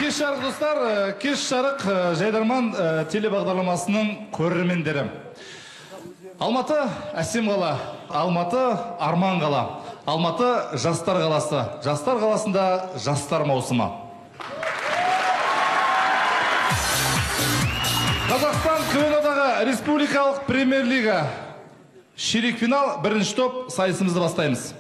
Кеш жарық достар, кеш жарық Жайдарман телебағдарламасының көрермендері. Алматы әсем қала, Алматы арман қала, Алматы жастар қаласы, жастар қаласында жастар маусымы. Қазақстан КВН-дағы республикалық премьер-лига ширек финал бірінші топ сайысымызды бастаймыз.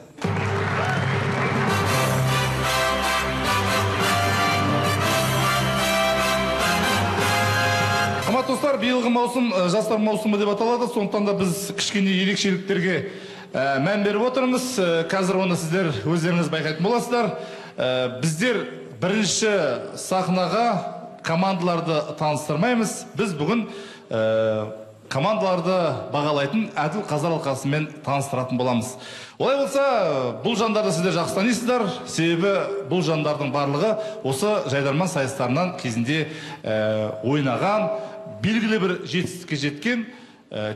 Достар, биылғы маусым жастар маусымы деп аталады, сондықтан да біз кішкене ерекшеліктерге мән беріп отырмыз. Қазір оны сіздер өздеріңіз байқайтын боласыздар. Біздер бірінші сахнаға командаларды таныстырмаймыз. Біз бүгін командаларды бағалайтын әділ қазылар алқасымен таныстыратын боламыз. Олай болса, бұл жандарды сіздер жақсы танисыздар, себебі бұл жандардың барлығы осы Жайдарман сайыстарынан кезінде ойнаған, белгілі бір жетістікке жеткен,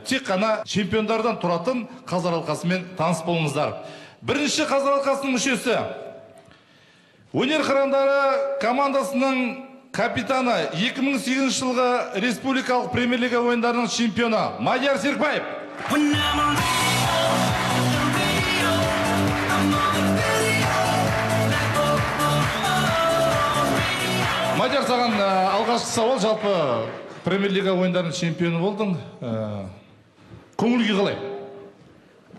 тек қана чемпиондардан тұратын қазылар алқасымен таныс болыңыздар. Бірінші қазылар алқасының мүшесі, өнер қырандары командасының капитаны, 2008 жылғы республикалық премьер-лига ойындарының чемпионы Мадияр Серікбаев. Мадияр, саған алғашқы сауал, жалпы премьер-лига ойындарының чемпионы болдың. Көңіл-күй қалай?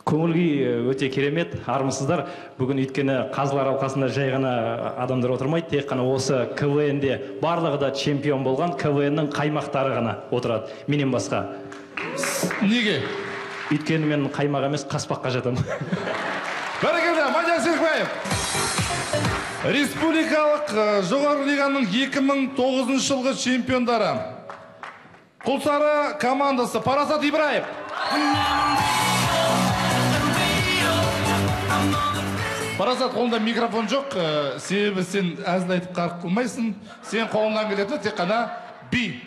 Көңіл-күй өте керемет, армысыздар. Бүгін өйткені қазылар алқасында жай ғана адамдар отырмайды, тек қана осы КВН-де барлығы да чемпион болған КВН-нің қаймақтары ғана отырады, менен басқа. Неге? Өйткені мен қаймақ емес, қаспаққа жатамын. Бәрекелді, Мадияр Серікбаев. Республикалық жоғары лиганың 2009 жылғы чемпиондары. Құлсары командасы Парасат Ибраев. Парасат, қолында микрофон жоқ, себебі сен әзіл айтып қарық қылмайсың. Сен қолыңнан келеді, тек қана би.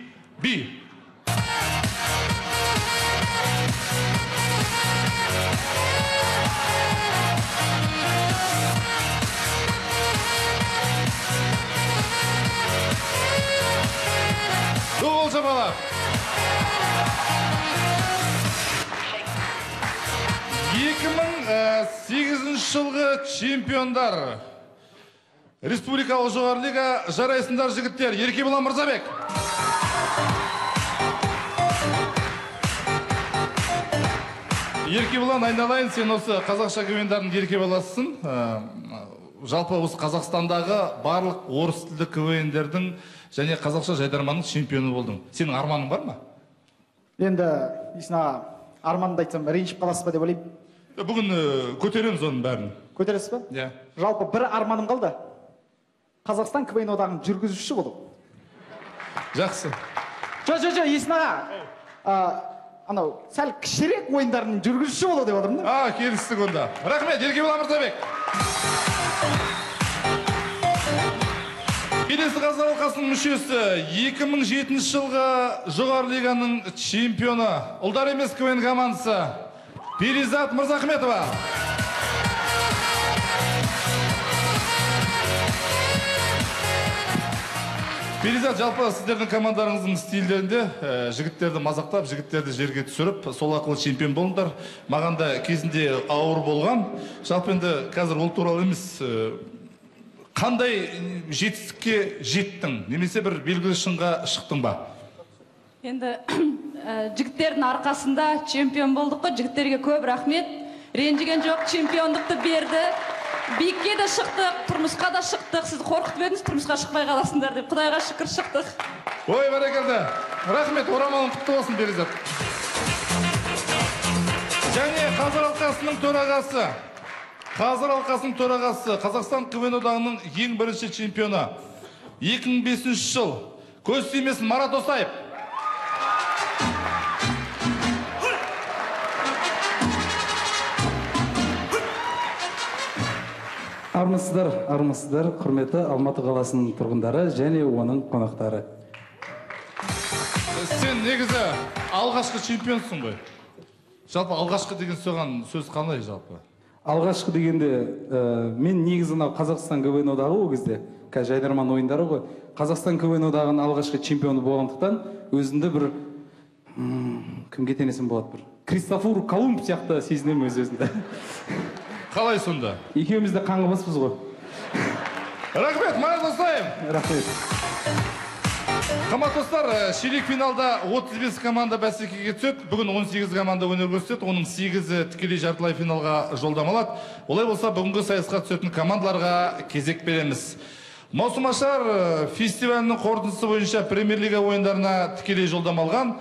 Doğul Çapalar. 2008 жылғы чемпиондар. Республикалық жоғары лига жарайсындар жігіттер. Еркебұлан Мырзабек. Еркебұлан, айналайын, сен осы қазақша КВН-дардың еркебұласысың. Жалпы осы Қазақстандағы барлық орыс тілді КВН-дердің және қазақша Жайдарманның чемпионы болдың. Сенің арманың бар ма? Енді Исна арманды айтсам, ренжіп қаласыз ба деп ойлаймын. Бүгін көтереміз оның бәрін. Көтересіз ба? Иә. Жалпы бір арманым қалды. Қазақстан КВН одағының жүргізушісі болу. Жақсы. Жо, Иснаға. Анау сәл кішірек ойындардың жүргізушісі болу деп отырмын да. Келістік онда. Рахмет, Еркебұлан Мырзабек. Келесі қазылар алқасының мүшесі, 2007 жылғы жоғары лиганың чемпионы, ұлдар емес КВН командасы Перизат Мырзахметова. Перизат, жалпы сіздердің командарыңыздың стильдерінде жігіттерді мазақтап, жігіттерді жерге түсіріп, сол ақылы чемпион болыңдар. Маған да кезінде ауыр болған. Жалпы енді қазір ол туралы емес, қандай жетістікке жеттің? Немесе бір белгілі шыңға шықтың ба? Енді жігіттердің арқасында чемпион болдық қой, жігіттерге көп рахмет. Ренжіген жоқ, чемпиондықты берді. Биікке де шықтық, тұрмысқа да шықтық. Сізді қорқытып едіңіз, тұрмысқа шықпай қаласыңдар деп. Құдайға шүкір шықтық. Ой, бәрекелді. Рахмет, орамалың құтты болсын, Перизат. Және қазылар алқасының төрағасы, Қазақстан КВН одағының ең бірінші чемпионы. 2005 жыл. Көз тимесін Марат Осаев. Армысыздар, құрметті Алматы қаласының тұрғындары және оның қонақтары. Сен негізі алғашқы чемпионсың ғой. Жалпы алғашқы деген сөз қандай жалпы? алғашқы дегенде мен негізі мынау Қазақстан КВН одағы ол кезде қазір жайдарман ойындары ғой. Қазақстан КВН одағының алғашқы чемпионы болғандықтан өзімді бір кімге теңесем болады, бір Кристофор Колумб сияқты сезінемін өз-өзімді. Қалай сонда? Екеуміз де қаңғыбаспыз ғой. Рахмет, Марат Достаев. Рахмет. Қымбатты достар, ширек финалда 35 команда бәсекеге түседі. Бүгін 18 команда өнер көрсетеді. Оның 8-і тікелей жартылай финалға жолдамалады. Олай болса, бүгінгі сайысқа түсетін командаларға кезек береміз. Маусымашар фестивалінің қорытындысы бойынша Премьер-лига ойындарына тікелей жолдамалған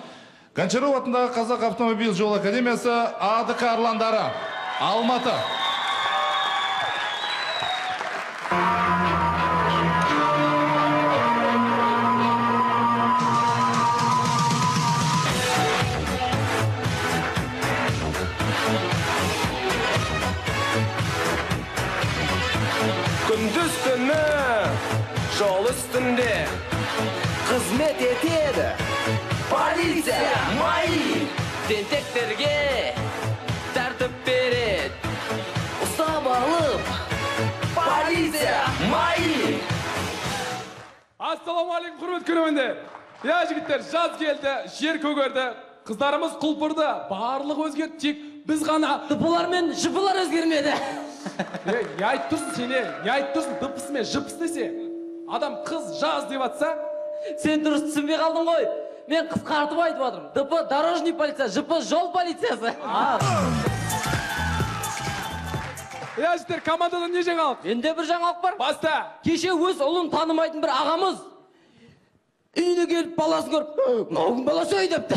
Гончаров атындағы Қазақ автомобиль жол академиясы АДК арландары Алматы. Күндіз түні жол үстінде қызмет етеді полиция МАИ, тентектерге тәртіп береді, ұстап алып полиция МАИ. Ассалаумағалейкум, құрметті көрермендер. Я жігіттер, жаз келді, жер көгерді, қыздарымыз құлпырды, барлық өзгерді, тек біз ғана Дыпылар мен жыпылар өзгермеді. не айтып тұрсың сен, не айтып тұрсың, дыпысы мен жыпысы десе? Адам қыз жаз деп атса? Сен дұрыс түсінбей қалдың ғой. Мен қысқартып айтып отырмын. Дыпы дорожный полиция, жыпы жол полициясы. Я жігіттер, командадан не жаңалық? Менде бір жаңалық бар. Баста. Кеше өз ұлын танымайтын бір ағамыз үйіне келіп баласын көріп, мынау кім баласы ой депті.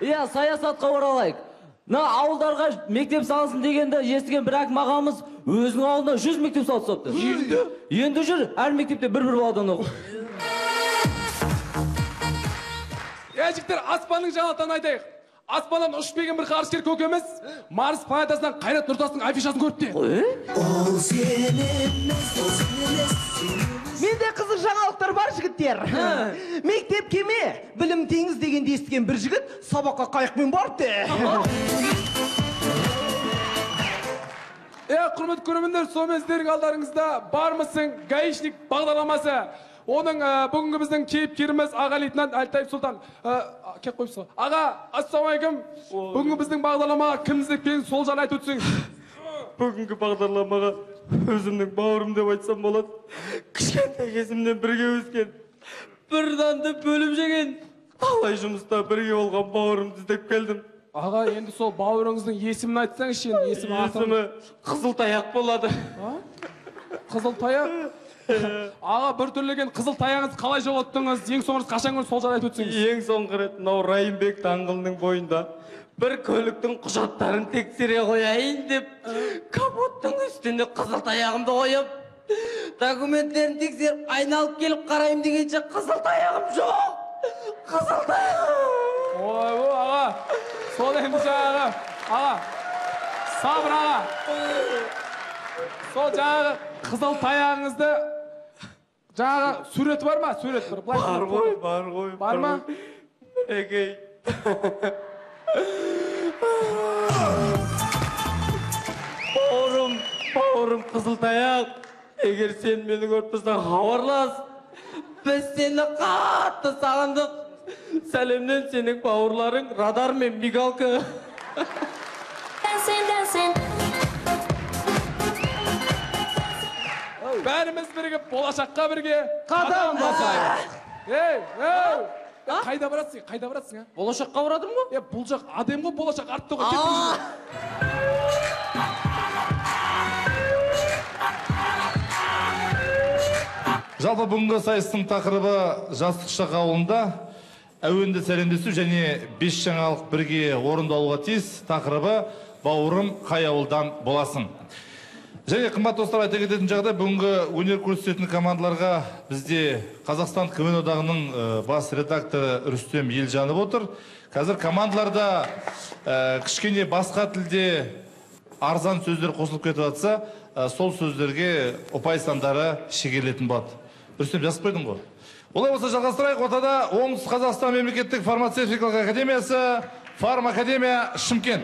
Иә, саясатқа оралайық. Ауылдарға мектеп салсын дегенде естіген бір әкім ағамыз өзінің ауылына 100 мектеп салып сопты. Енді жүр, әр мектепте бір-бір баладан оқып. Жігіттер, аспанның жаңалықтан айтайық. Аспаннан ұшып келген бір ғарышкер көкеміз Марс планетасынан Қайрат Нұртастың афишасын көріпті. Менде қызық жаңалықтар бар, жігіттер. Мектеп кеме, білім теңіз дегенде естіген бір жігіт сабаққа қайықпен барыпты. Құрметті көрермендер, сонымен сіздердің алдарыңызда бармысың гаишник бағдарламасы. Оның бүгінгі біздің кейіпкеріміз аға лейтенант Әлтаев Сұлтан. Кеп қойыпсыз ғой. Аға, ассалаумағалейкум. Бүгінгі біздің бағдарламаға кім іздеп сол жайлы айтып өтсеңіз. Бүгінгі бағдарламаға өзімнің бауырым деп айтсам болады. Кішкентай кезімнен бірге өскен, бір нанды бөліп жеген, талай жұмыста бірге болған бауырымды іздеп келдім. Аға, енді сол бауырыңыздың есімін айтсаңызшы, есімі Қызылтаяқ болады. Қызылтаяқ? Аға, бір түрлеген Қызылтаяғыңыз қалай жоғалттыңыз? Ең соңғы қашан көрдіңіз, сол жайлы айтып өтсеңіз. Ең соңғы рет мынау Райымбек даңғылының бойында бір көліктің құжаттарын тексере қояйын деп, капоттың үстіне Қызылтаяғымды қойып, документтерін тексеріп, айналып келіп қарайым дегенше Қызылтаяғым жоқ. Қызылтаяғым. Ой, аға, сол енді жаңағы, аға, сабыр аға. Сол жаңағы Қызылтаяғыңызды жаңағы суреті бар ма? Сурет бір. Бар ғой. Бар ма? Егей. Бауырым Қызылтаяқ, егер сен мені көріп тұрсаң, хабарлас. Біз сені қатты сағындық. Сәлемнен сенің бауырларың радар мен мигалка. Бәріміз бірге, болашаққа бірге Қадам басайық. Қайда барасың? Қайда барасың? Болашаққа барадың ба? Бұл жақ адем ғой, болашақ артты ғой. Жалпы бүгінгі сайыстың тақырыбы Жастық шақ ауылында әуенді сәлемдесу және 5 жаңалық бірге орындалуға тиіс. Тақырыбы бауырым қай ауылдан боласың. Және қымбат достар, айта кететін жағдай, бүгінгі өнер көрсететін командаларға бізде Қазақстан КВН одағының бас редакторы Рүстем Елжанов отыр. Қазір командаларда кішкене басқа тілде арзан сөздер қосылып кетіп жатса, сол сөздерге ұпай сандары шегерілетін болады. Рүстем, жазып қойдың ғой. Олай болса жалғастырайық. Ортада Оңтүстік Қазақстан мемлекеттік фармацевтикалық академиясы, Фармакадемия Шымкент.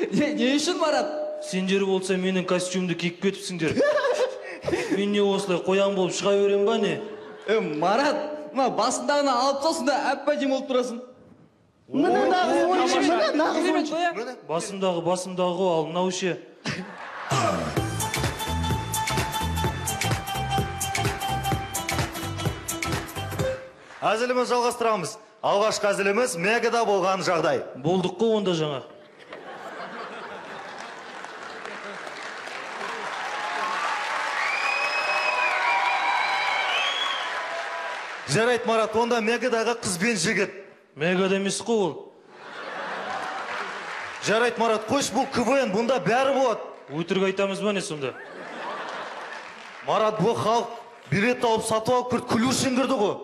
Не үшін Марат? Сендер болса менің костюмді киіп кетіпсіңдер. Мен не осылай қоян болып шыға берем ба не? Марат, басындағына алып тастасын да әп-әдемі болып тұрасың. Міне нағыз ойыншы. Басымдағы, ал мынау ше. Әзіліміз жалғастырамыз. Алғашқы әзіліміз Мегада болған жағдай. Болдық қой онда жаңа. Жарайт Марат, онда Мегадағы қыз бен жігіт. Мегада емес қой ол. Жарайт Марат, қойш бұл КВН, бұнда бәрі болады. Өтірік айтамыз ба не сонда? Марат, бұл халық билет алып сатып алып кірді, күлу үшін кірді ғой.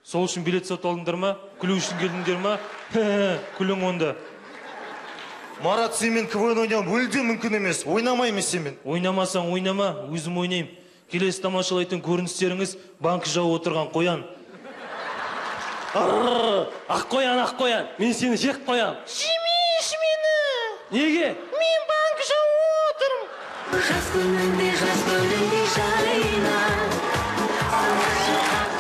Сол үшін билет сатып алдыңдар ма? Күлу үшін келдіңдер ма? Күлің онда. Марат, сен мен КВН ойнауым өлде мүмкін емес. Ойнамаймын сен. Ойнамасаң ойнама, өзім ойнайым. Келесі тамашалайтын көріністеріңіз банк жау отырған қоян. Ақ қоян, мен сені жек қоям. Жемеш мені. Неге? Мен банк жау отырым. Жас күнінде жайна.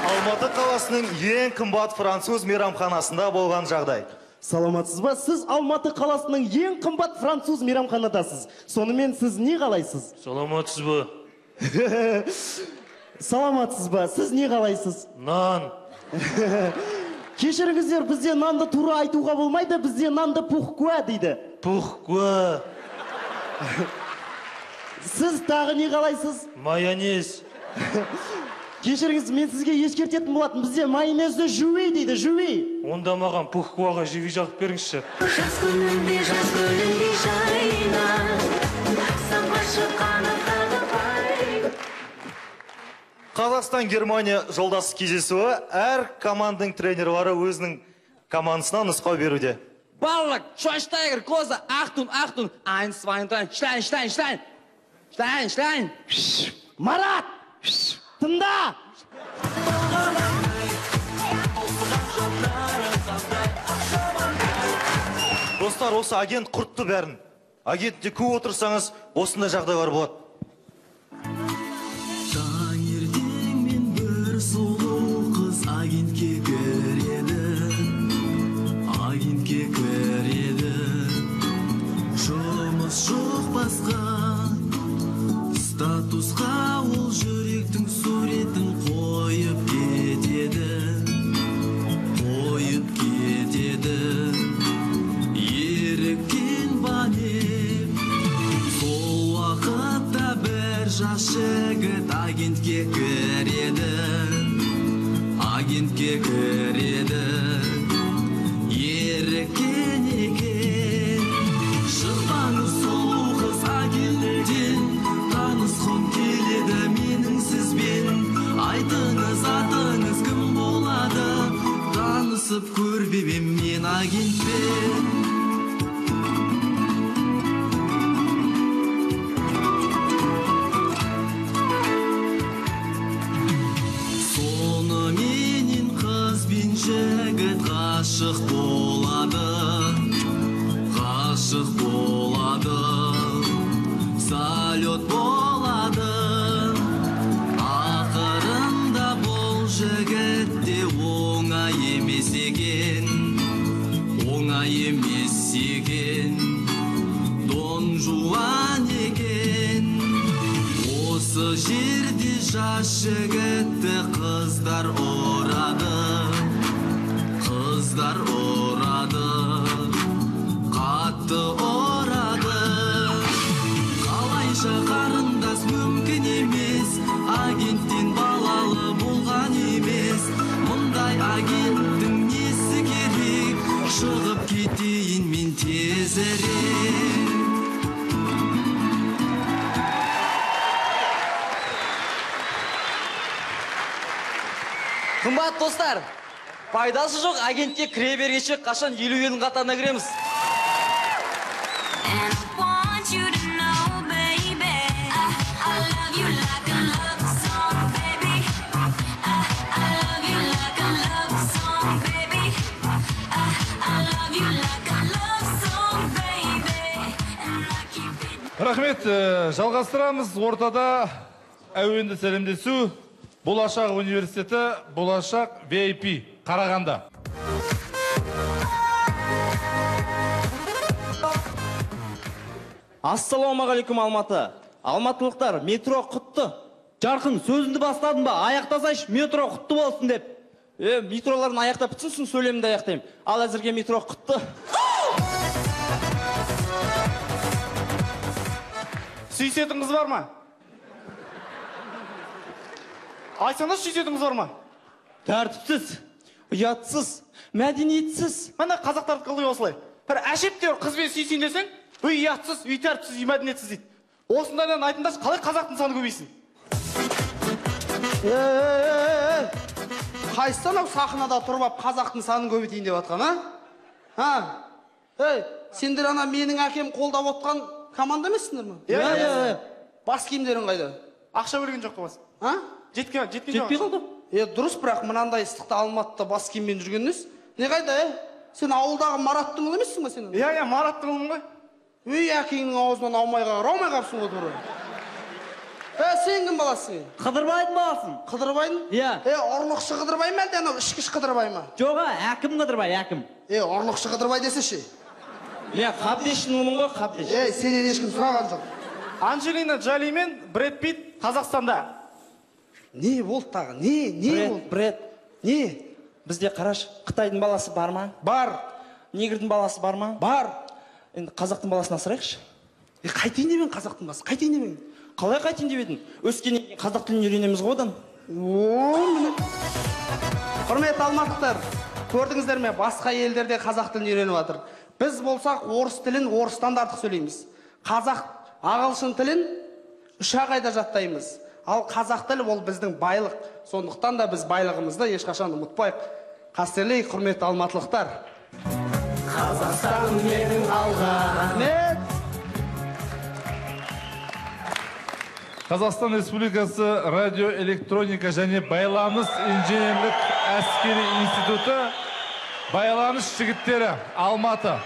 Алматы қаласының ең қымбат француз мейрамханасында болған жағдай. Саламатсыз ба? Сіз Алматы қаласының ең қымбат француз мейрамханадасыз. Сонымен сіз не қалайсыз? Саламатсыз ба? Саламатсыз ба? Сіз не қалайсыз? Нан. Кешіріңіздер, бізде нанды тура айтуға болмайды, бізде нанды пухкуа дейді. Пухкуа. Сіз тағы не қалайсыз? Майонез. Кешіріңіз, мен сізге ескертетін болатын, бізде майонезді жуи дейді, жуи. Онда маған пухкуаға живи жағып беріңізші. Жас күнінде жайна. Самғашы қанаттарды пай. Қазақстан-Германия жолдасы кездесуі әр командың тренерлары өзінің командасына нұсқау беруде. Барлық, Швайнштайгер, Коза, Ахтун, 1, 2, 3, Штайн. Марат, тыңда! Достар, осы агент құртты бәрін. Агентте көп отырсаңыз, осындай жағдайлар болады. Таңертең мен бір сұлу қыз агентке кіреді. Жұмыс жоқ басқа, статусқа ол жүректің суретін қойып кетеді. Еріккен банеп, сол уақытта бір жас жігіт агентке кіреді. Еріккен екен, шықпаңыз сұлу қыз агенттен. Танысқым келеді менің сізбен. Айтыңыз атыңыз кім болады? Танысып көрбеймін мен агентпен. Соныменен қыз бен жігіт ғашық болады. Салют болады. Ақырында бұл жігіт де оңай емес екен. Дон Жуан екен. Осы жерде жас жігітті қыздар ұрады. Қатты ұрады. Қалайша қарындас мүмкін емес. Агенттен балалы болған емес. Мұндай агенттің несі керек? Шығып кетейін мен тезірек. Қымбат достар, пайдасы жоқ агентке кіре бергенше қашан 50 елдің қатарына кіреміз. Рахмет, жалғастырамыз. Ортада әуенді сәлемдесу. Болашақ университеті, Болашақ VIP, Қарағанды. Ассалаумағалейкум Алматы. Алматылықтар, метро құтты. Жарқын, сөзінді бастадың ба? Аяқтасайш, метро құтты болсын деп. Метроларын аяқтап бітсін, сөйлемді аяқтайым. Ал әзірге метро құтты. Сүйсетін қыз бар ма? Айтсаңыз сүйсетін қыз бар ма? Тәртіпсіз, ұятсыз, мәдениетсіз. Мына қазақтарды қылды осылай. Бір әшептеу қызбен сүйсін десең, үй ұятсыз, үй тәртіпсіз, үй мәдениетсіз дейді. Осындайдан айтыңдашы, қалай қазақтың саны көбейсін? Қайсыдан ау сахнада тұрып ап қазақтың санын көбейтейін деп жатқан, сендер ана менің әкем қолдап отқан команда емессіңдер ме? Бас киімдерің қайда? Ақша бөлген жоқ қой бас. Жетпей қалды. Дұрыс, бірақ мынандай ыстықта Алматыда бас киіммен жүргеніңіз. Не қайда, Сен ауылдағы Мараттың ұлы емессің ба сенің? Мараттың ұлым ғой. Үй, әкеңнің аузынан аумай қапсың ғой тұры. Сен кім баласың? Қыдырбайдың баласың. Қыдырбайдың? Ұрлықшы Қыдырбай ма әлде анау ішкіш Қыдырбай ма? Жоға, әкім Қыдырбай, әкім. Ұрлықшы Қыдырбай десеші. Қабдештің ұлың ғой, Қабдеш. Сенен ешкім сұраған жоқ. Анджелина Джоли мен Брэд Питт Қазақстанда. Не болды тағы? Не болды? Брэд. Не? Бізде қараш, Қытайдың баласы бар ма? Бар. Негрдің баласы бар ма? Бар. Енді қазақтың баласына сұрайықшы. Қайтейін демең қазақтың баласы? Қайтейін демең? Қалай қайтейін деп едің? Өскеннен қазақ тілін үйренеміз ғой одан. Құрметті алматылықтар, көрдіңіздер ме? Басқа елдерде қазақ тілін үйреніп жатыр. Біз болсақ орыс тілін орыстан да артық сөйлейміз. Қазақ ағылшын тілін 3 айда жаттаймыз. Ал қазақ тілі ол біздің байлық. Сондықтан да біз байлығымызды ешқашан ұмытпайық. Қастерлейік, құрметті алматылықтар. Қазақстан менің алға. Рахмет. Қазақстан Республикасы радиоэлектроника және байланыс инженерлік әскери институты байланыс жігіттері Алматы.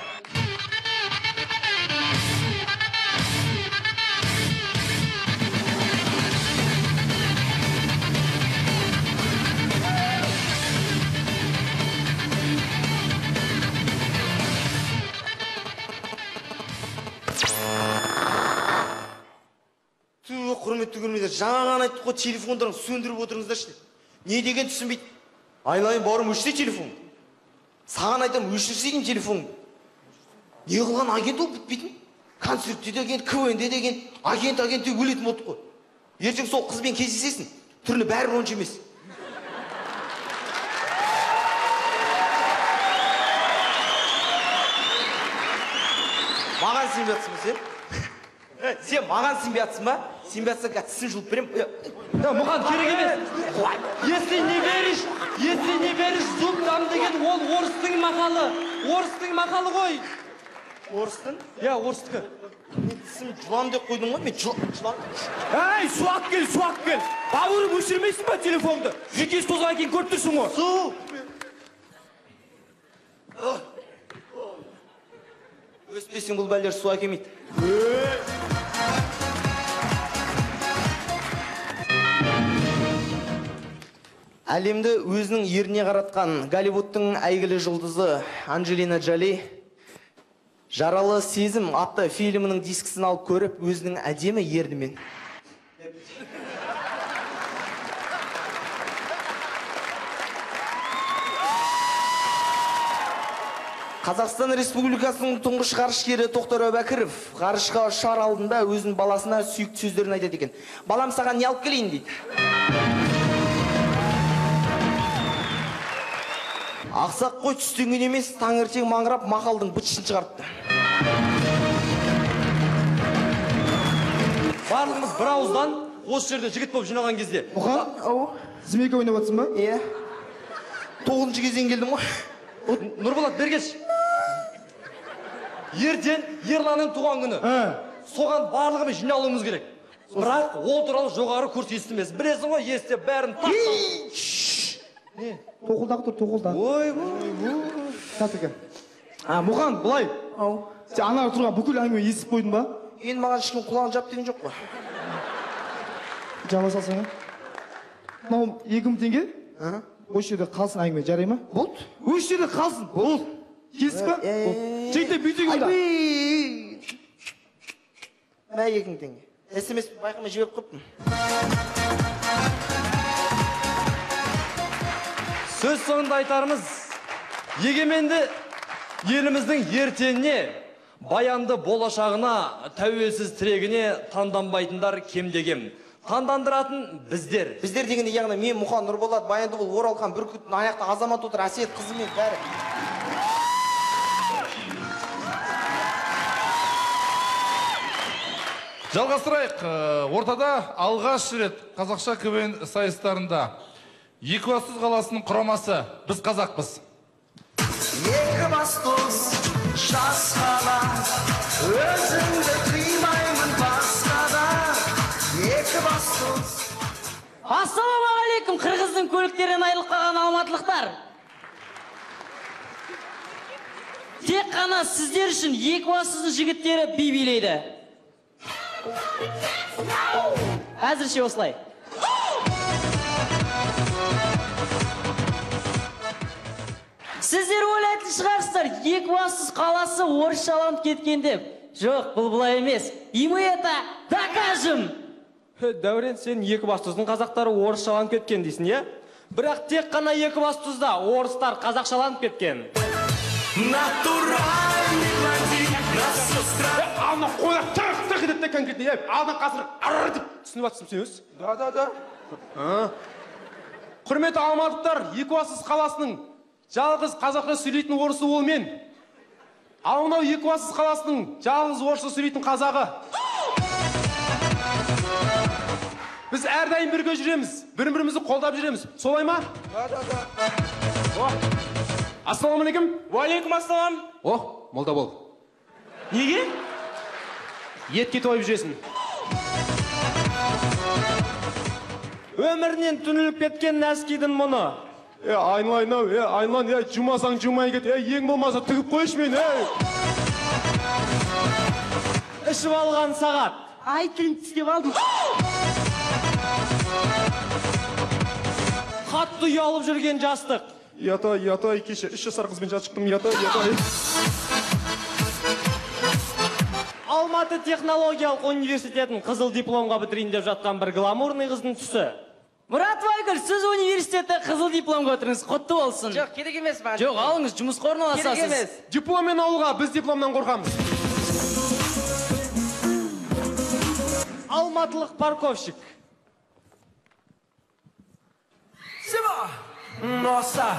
Құрметті көрмедер, жаңаған айттық қой, телефондарын сөндіріп отырыңыздаршы. Не деген түсінбейді? Айлайын бауырым өшсе телефон. Саған айтам, өшірсейін телефон. Не қылған агент ол бітпейтін? Концертте деген, КВНде деген, агентте өлетін болдық қой. Ертең сол қызбен кездесесің, түріне бәрі онша емес. Маған сенбей жатсың ба сен? Сен маған сенбей жатсың ба? Сенбей жатсаң тісін жұлып берем. Мұған керек емес. Если не веришь зубам деген ол орыстың мақалы. Орыстың мақалы ғой. Орыстың? Орыстың. Мен тісім жылам деп қойдың ғой, мен жылам. Суат кел. Бауырым өшірмейсің ба телефонды? Жекес тозған кейін көріп тұрсың ғой. Су. Өспесің бұл бәлдер су әкемейді. Әлемді өзінің еріне қаратқан Голливудтың әйгілі жұлдызы Анджелина Джоли «Жаралы сезім» атты фильмінің дискісін алып көріп, өзінің әдемі ернімен Қазақстан Республикасының тұңғыш ғарышкері Тоқтар Әубәкіров ғарышқа ұшар алдында өзінің баласына сүйікті сөздерін айтады екен. Балам, саған не алып келейін дейді. Ақсақ қой түстенген емес, таңертең маңырап мақалдың бытышын шығарыпты. Барлығымыз бір ауыздан осы жерде жігіт болып жинаған кезде. Мұқан, зімеке ойнап жатсың ба? Иә. 9-шы кезден келдім ғой. Нұрболат, бергеш. Ертең Ерланның туған күні. Соған барлығымыз жиналуымыз керек. Бірақ ол туралы жоғары курс естімес. Білесің ғой, естіп бәрін Тоқылдағы тұр, тоқылда. Ой. Мұқан, бұлай. Сен ана тұрған бүкіл әңгіме естіп қойдың ба? Енді маған ешкім құлағын жап деген жоқ қой. Жаба салсаң. Мынау 2000 теңге. Осы жерде қалсын әңгіме, жарай ма? Болды. Осы жерде қалсын. Болды. Келісіп па? Жейте бүйтек онда. Мә 2000 теңге. SMS байқамай жіберіп қойыппын. Сөз соңында айтарымыз, егеменді еліміздің ертеңіне, баянды болашағына, тәуелсіз тірегіне таңданбайтындар кемде-кем. Таңдандыратын біздер. Біздер дегенде яғни мен Мұқан Нұрболат, Баянды бол Оралхан, Бүркіттің аяқта азамат отыр, Әсет қызымен бәрі. Жалғастырайық. Ортада алғаш рет қазақша КВН сайыстарында Екібастұз қаласының құрамасы біз қазақпыз. Екібастұз жас қала, өзіңді қимаймын басқада. Екібастұз. Ассалаумағалейкум, қырғыздың көліктерінен айырылып қалған алматылықтар. Тек қана сіздер үшін Екібастұздың жігіттері би билейді. Әзірше осылай. Сіздер ойлайтын шығарсыздар, Екібастұз қаласы орысшаланып кеткен деп. Жоқ, бұл бұлай емес. И мы это докажем. Дәурен, сен Екібастұздың қазақтары орысшаланып кеткен дейсің, е? Бірақ тек қана Екібастұзда орыстар қазақшаланып кеткен. Натуральный блондин, насостра. Ална қойла тық етті конкретно, ална қазір арр деп түсініп атсың сен өз? Да. Құрметті алматықтар, Екібастұз қаласының жалғыз қазақша сөйлейтін орысы ол мен. Ал мынау Екібастұз қаласының жалғыз орысша сөйлейтін қазағы. Біз әрдайым бірге жүреміз, бірін-бірімізді қолдап жүреміз. Солай ма? Да. Ассалаумағалейкум. Уалейкум ассалам. Молда бол. Неге? Етке тойып жүресің. Өмірінен түніліп кеткен нәскидің мұны. Айналайын-ау, айналайын, жумасаң жумай кет. Ең болмаса тігіп қойшы мен, Ішіп алған сағат. Ай, тілін тістеп алдым. Қатты ұялып жүрген жастық. Ятай, кеше 3 жасар қызбен жат шықтым, ятай. Алматы технологиялық университетін қызыл дипломға бітірейін деп жатқан бір гламурный қыздың түсі. Мұрат Байгүл, сіз университетті қызыл дипломға өтіріңіз, құтты болсын. Жоқ, керек емес бән. Жоқ, алыңыз, жұмысқа орналасасыз. Керек емес. Дипломмен ауылға, біз дипломнан қорқамыз. Алматылық парковщик. Nossa,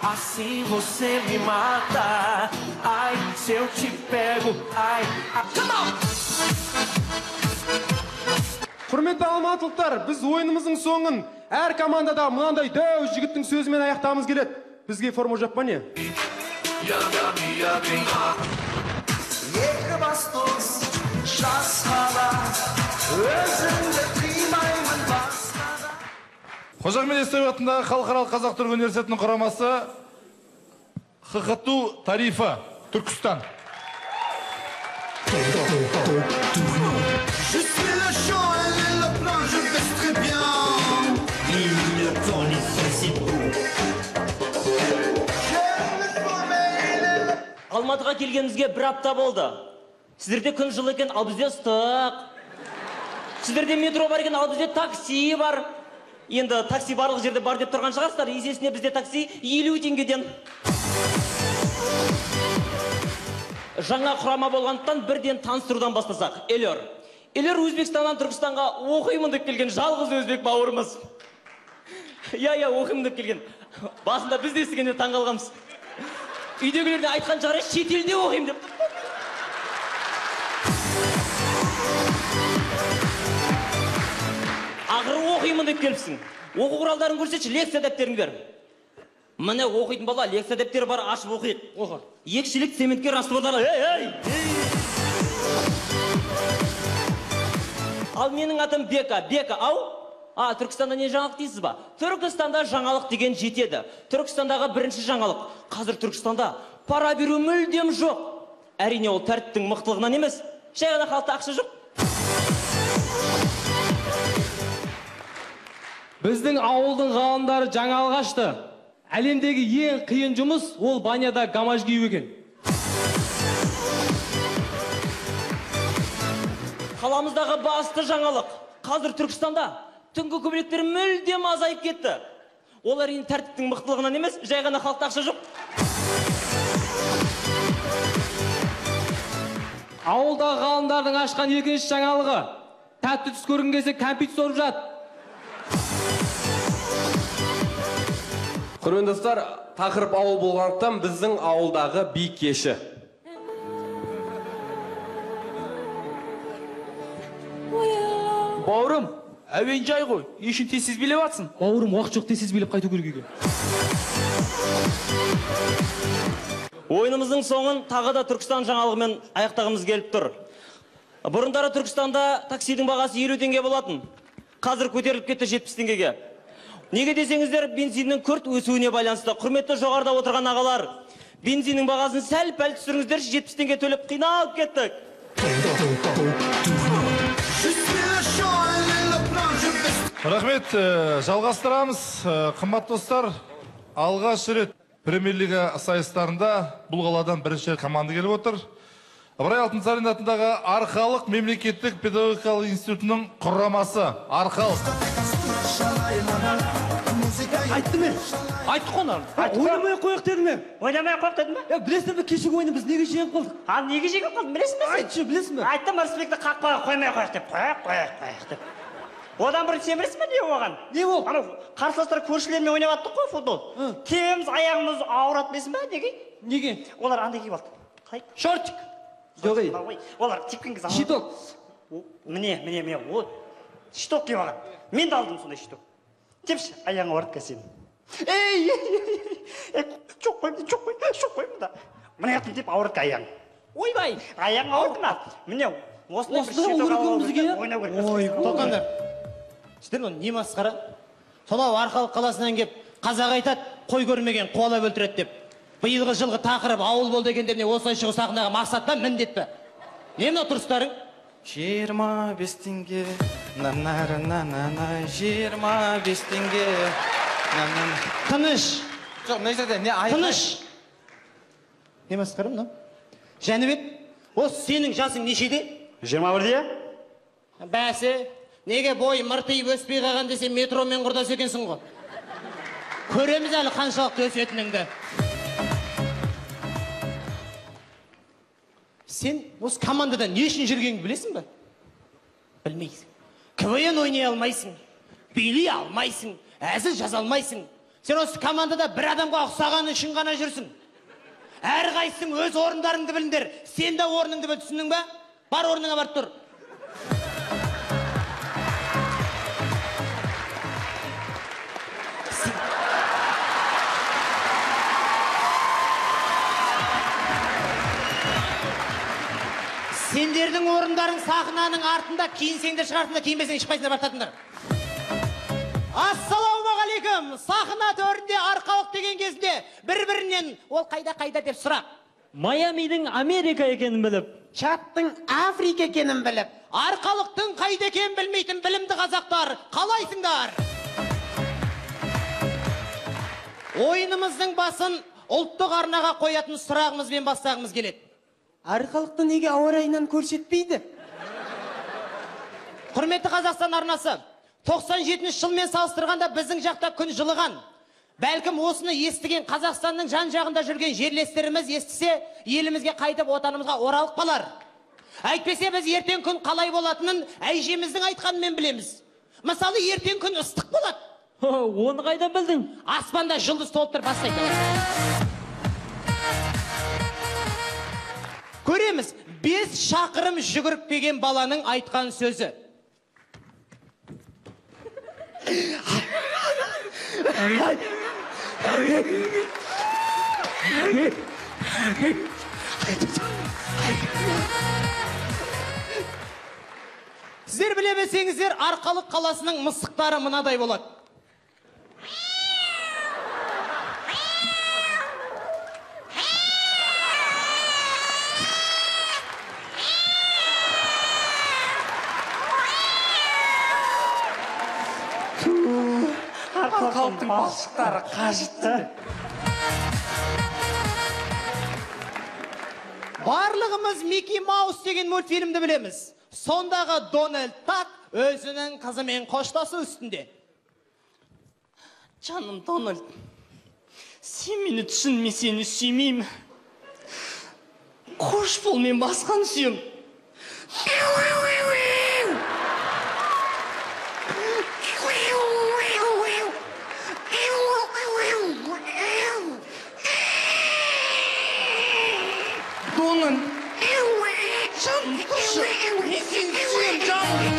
assim você me mata. Ai, se eu te pego, ai, come on! Құрметті алматылықтар, біз ойынымыздың соңын әр командада мынандай дәу жігіттің сөзімен аяқтамыз келеді. Бізге форма жоқ па не? Екібастұз жас қала, өзіңді қимаймын басқада. Қожа Ахмет Яссауи атындағы Халықаралық қазақ-түрік университетінің құрамасы ХХТУ тарифы Түркістан. Je suis le champ, elle est le plan, je baisse très bien. Il le temps, les principaux. Алматыға келгенімізге бір апта болды. Сіздерде күн жылы екен, ал бізде ыстық. Сіздерде метро бар екен, ал бізде такси бар. Енді такси барлық жерде бар деп тұрған шығарсыздар, есесіне бізде такси 50 теңгеден. Жаңа құрама болғандықтан бірден таныстырудан бастасақ. Элер Өзбекстаннан Түркістанға оқимын деп келген жалғыз өзбек бауырымыз. Оқимын деп келген. Басында біз де естігенде таңғалғанбыз. Үйдегілеріне айтқан шығар, шетелде оқимын деп. Ақыры оқимын деп келіпсің. Оқу құралдарын көрсетші, лекция дәптерін бер. Міне оқитын бала, лекция дәптері бар, ашып оқиық. Екшілік цементке растворлары. Ал менің атым Бека. Бека, ау? Түркістанда не жаңалық дейсіз ба? Түркістанда жаңалық деген жетеді. Түркістандағы бірінші жаңалық. Қазір Түркістанда пара беру мүлдем жоқ. Әрине ол тәртіптің мықтылығынан емес, жай ғана халықта ақша жоқ. Біздің ауылдың ғалымдары жаңалық ашты. Әлемдегі ең қиын жұмыс ол баняда гамаш кию екен. Қаламыздағы басты жаңалық. Қазір Түркістанда түнгі көбелектер мүлдем азайып кетті. Олар енді тәртіптің мықтылығынан емес, жай ғана халықта ақша жоқ. Ауылдағы ғалымдардың ашқан екінші жаңалығы. Тәтті түс көрген кезде кәмпит сорып жат. Құрметті достар, тақырып ауыл болғандықтан біздің ауылдағы би кеші. Бауырым, әуен жай ғой, ешін тезсіз билеп атсың. Бауырым, уақыт жоқ, тезсіз билеп қайту керек екен. Ойынымыздың соңын тағы да Түркістан жаңалығымен аяқтағымыз келіп тұр. Бұрындары Түркістанда таксидің бағасы 50 теңге болатын. Қазір көтеріліп кетті 70 теңгеге. Неге десеңіздер, бензиннің күрт өсуіне байланысты. Құрметті жоғарыда отырған ағалар, бензиннің бағасын сәл-пәл түсіріңіздер, 70 теңге төлеп қиналып кеттік. Рахмет, жалғастырамыз. Қымбат достар, алғаш рет Премьер-лига сайыстарында бұл қаладан бірінші команда келіп отыр. Ыбырай Алтынсарин атындағы Арқалық мемлекеттік педагогикалық институтының құрамасы. Арқалық. Айтты мен. Айтты қонар. Ойнамай қойық деді мен. Ойнамай қойық деді ме? Білесің бе, кешегі ойны біз неге жеңіп қалдық? Неге жеңіп қалдық, білесің бе сен? Айтшы, білесің бе? Айттым, Ырысбекті қақпаға қоймай қойық деп. Қойық деп. Одан бұрын сен білесің бе не болған? Не бол? Қарсыластар көршілермен ойнап аттық қой футбол. Теміз аяғымыз ауырады білесің бе? Неге? Неге? Олар андай киіп алды. Шортик. Жоқ, олар тепкен кез. Щиток. Міне. Щиток киіп алған. Мен де алдым сондай щиток. Тепші, аяғың ауырды сен. Жоқ қой мұнда. Мына аяқтың теп ауырды аяғың. Ойбай. Аяғың ауырды ма? Міне, осындай бір щиток алып ойнау керек. Ой, тоқандар. Сіздер оны не масқара? Сонау Арқалық қаласынан кеп қазақ айтады, қой көрмеген қуалап өлтіреді деп. Биылғы жылғы тақырып ауыл болды екендеріне осылай шығу сахнаға мақсат па, міндет пе? Не мынау тұрыстарың? 25 теңге, на-на-на-на-на, 25 теңге, на-на-на. Тыныш. Жоқ, мына жерде не айқай? Тыныш. Не масқара мынау? Жәнібек, осы сенің жасың нешеде? 21-де? Бәсі, неге бой мыртиып өспей қалған десе метромен құрдас екенсің ғой. Көреміз әлі қаншалықты өсетініңді. Сен осы командада не үшін жүргеніңді білесің бе? Білмейсің. КВН ойнай алмайсың, билей алмайсың, әзіл жаза алмайсың. Сен осы командада бір адамға ұқсаған үшін ғана жүрсің. Әрқайсың өз орындарыңды біліңдер. Сен де орныңды біл, түсіндің бе? Бар орныңа барып тұр. Сендердің орындарың сахнаның артында, киінсеңдер шығартында, киінбесең шықпайсыңдар, бартатындар. Ассалаумағалейкум. Сахна төрінде Арқалық деген кезінде бір-бірінен ол қайда деп сұрақ. Майамидің Америка екенін біліп, Чаттың Африка екенін біліп, Арқалықтың қайда екенін білмейтін білімді қазақтар, қалайсыңдар? Ойынымыздың басын ұлттық арнаға қоятын сұрағымызбен бастағымыз келеді. Арқалықты неге ауа райынан көрсетпейді? Құрметті Қазақстан арнасы, 97 жылмен салыстырғанда біздің жақта күн жылыған. Бәлкім осыны естіген Қазақстанның жан жағында жүрген жерлестеріміз естісе, елімізге қайтып отанымызға оралып қалар. Әйтпесе біз ертең күн қалай болатынын әйжеміздің айтқанымен білеміз. Мысалы, ертең күн ыстық болады. Оны қайда білдің? Аспанда жұлдыз толып тұр, бастайды. Көреміз, 5 шақырым жүгіріп келген баланың айтқан сөзі. Сіздер біле білсеңіздер, Арқалық қаласының мысықтары мынадай болады. балшықтары қажытты. Барлығымыз Микки Маус деген мультфильмді білеміз. Сондағы Дональд Дак өзінің қызымен қоштасу үстінде. Жаным Дональд, сен мені түсін, мен сені сүймеймін. Қош бол, мен басқаны сүйем. Дональд, жаным тұршы, мен сені сүйем, жаным.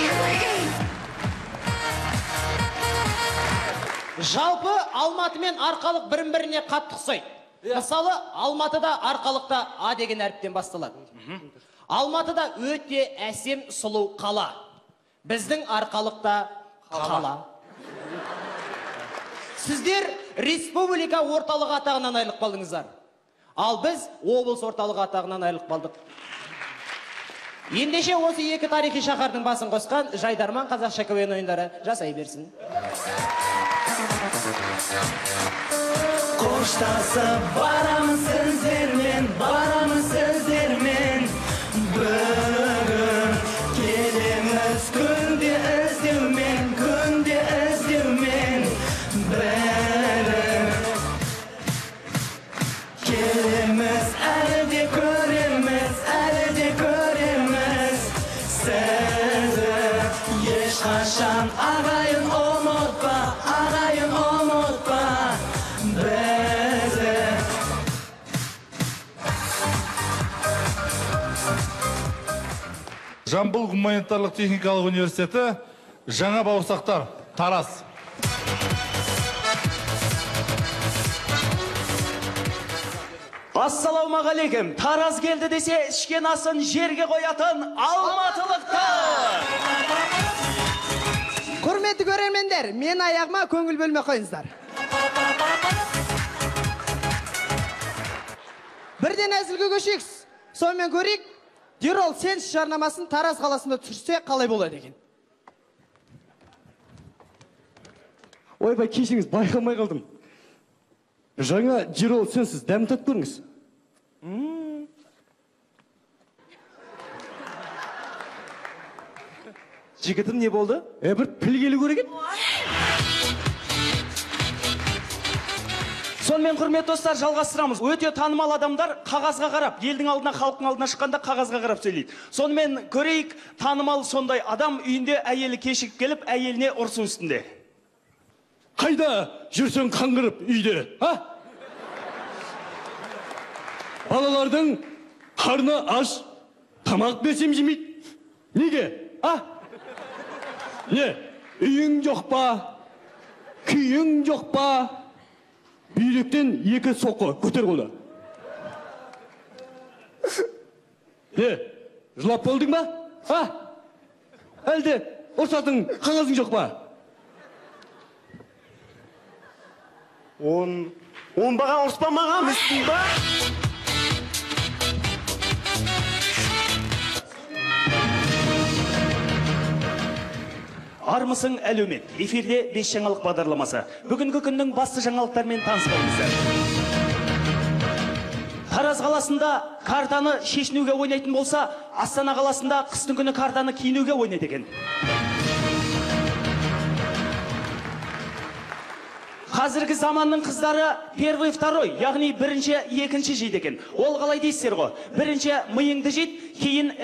Жалпы Алматы мен Арқалық бірін-біріне қатты ұқсайды. Мысалы, Алматыда Арқалықта А деген әріптен басталады. Алматыда өте әсем сұлу қала. Біздің Арқалықта қала. Сіздер республика орталығы атағынан айырылып қалдыңыздар. Ал біз облыс орталығы атағынан айырылып қалдық. Ендеше осы екі тарихи шаһардың басын қосқан Жайдарман қазақша КВН ойындары жасай берсін. Қоштасып барамыз сіздермен, бүгін келеміз күнде іздеумен, біліп келеміз, әлі де көреміз сізді. Ешқашан ағайын ұмытпа, Жамбыл гуманитарлық техникалық университеті, Жаңа Бауырсақтар, Тараз. Ассалаумағалейкум. Тараз келді десе, ішкен асын жерге қоятын алматылықтар. Құрметті көрермендер, мен аяғыма көңіл бөлме қойыңыздар. Бірден әзілге көшейікс. Сонымен көрейік, Дерол Сенс жарнамасын Тараз қаласында түсірсе қалай болады екен? Ойбай, кешіңіз, байқамай қалдым. Жаңа Дерол Сенсіз дәм татып көріңіз. Жігітім не болды? Бір пілгелі көреген. Сонымен құрметті достар, жалғастырамыз. Өте танымал адамдар қағазға қарап, елдің алдына, халықтың алдына шыққанда қағазға қарап сөйлейді. Сонымен көрейік, танымал сондай адам үйінде әйелі кешігіп келіп, әйеліне ұрсу үстінде. Қайда жүрсең қаңғырып үйде, а? Балалардың қарны аш, тамақ берсем жемейді. Неге, а? Не, үйің жоқ па? Күйің жоқ па? Бүйректен екі соққы, көтер қолды. Не, жылап болдың ба? А? Әлде ұрсатын қағазың жоқ па? Оңбаған ұрыспамаған мүстің ба? Армысың әлеумет. Эфирде 5 жаңалық бағдарламасы. Бүгінгі күннің басты жаңалықтармен таныспаймыздар. Тараз қаласында картаны шешінуге ойнайтын болса, Астана қаласында қыстың күні картаны киінуге ойнайды екен. Қазіргі заманның қыздары первый, второй, яғни бірінші, екінші жейді екен. Ол қалай дейсіздер ғой? Бірінші миыңды жейді, кейін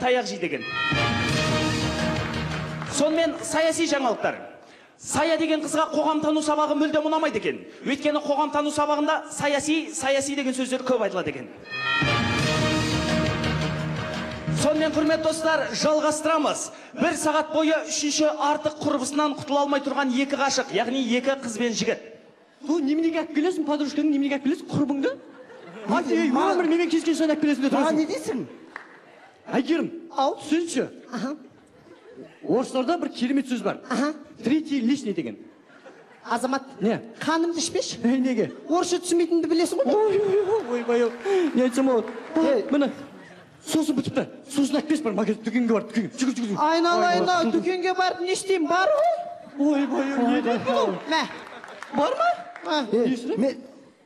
таяқ жейді екен. Сонымен саяси жаңалықтар. Сая деген қызға қоғамтану сабағы мүлде ұнамайды екен. Өйткені қоғамтану сабағында саяси деген сөздер көп айтылады екен. Сонымен құрметті достар, жалғастырамыз. 1 сағат бойы үшінші артық құрбысынан құтыла алмай тұрған екі ғашық, яғни екі қыз бен жігіт. Неменеге әкіп келесің, подружкаңды неменеге әкіп келесің, құрбыңды? Өмір менен кескен соң әкіп келесің де тұрасың. Не дейсің? Әйгерім, түсінші. Орыстарда бір керемет сөз бар. Третий лишний деген. Азамат, не? қанымды ішпеш? Неге? Орысша түсінбейтінді білесің ғой? Ойбай, не айтсам ол? Міне, сосын бітіпті. Сосын әкпес бар, магазин дүкенге бар, Бар ма?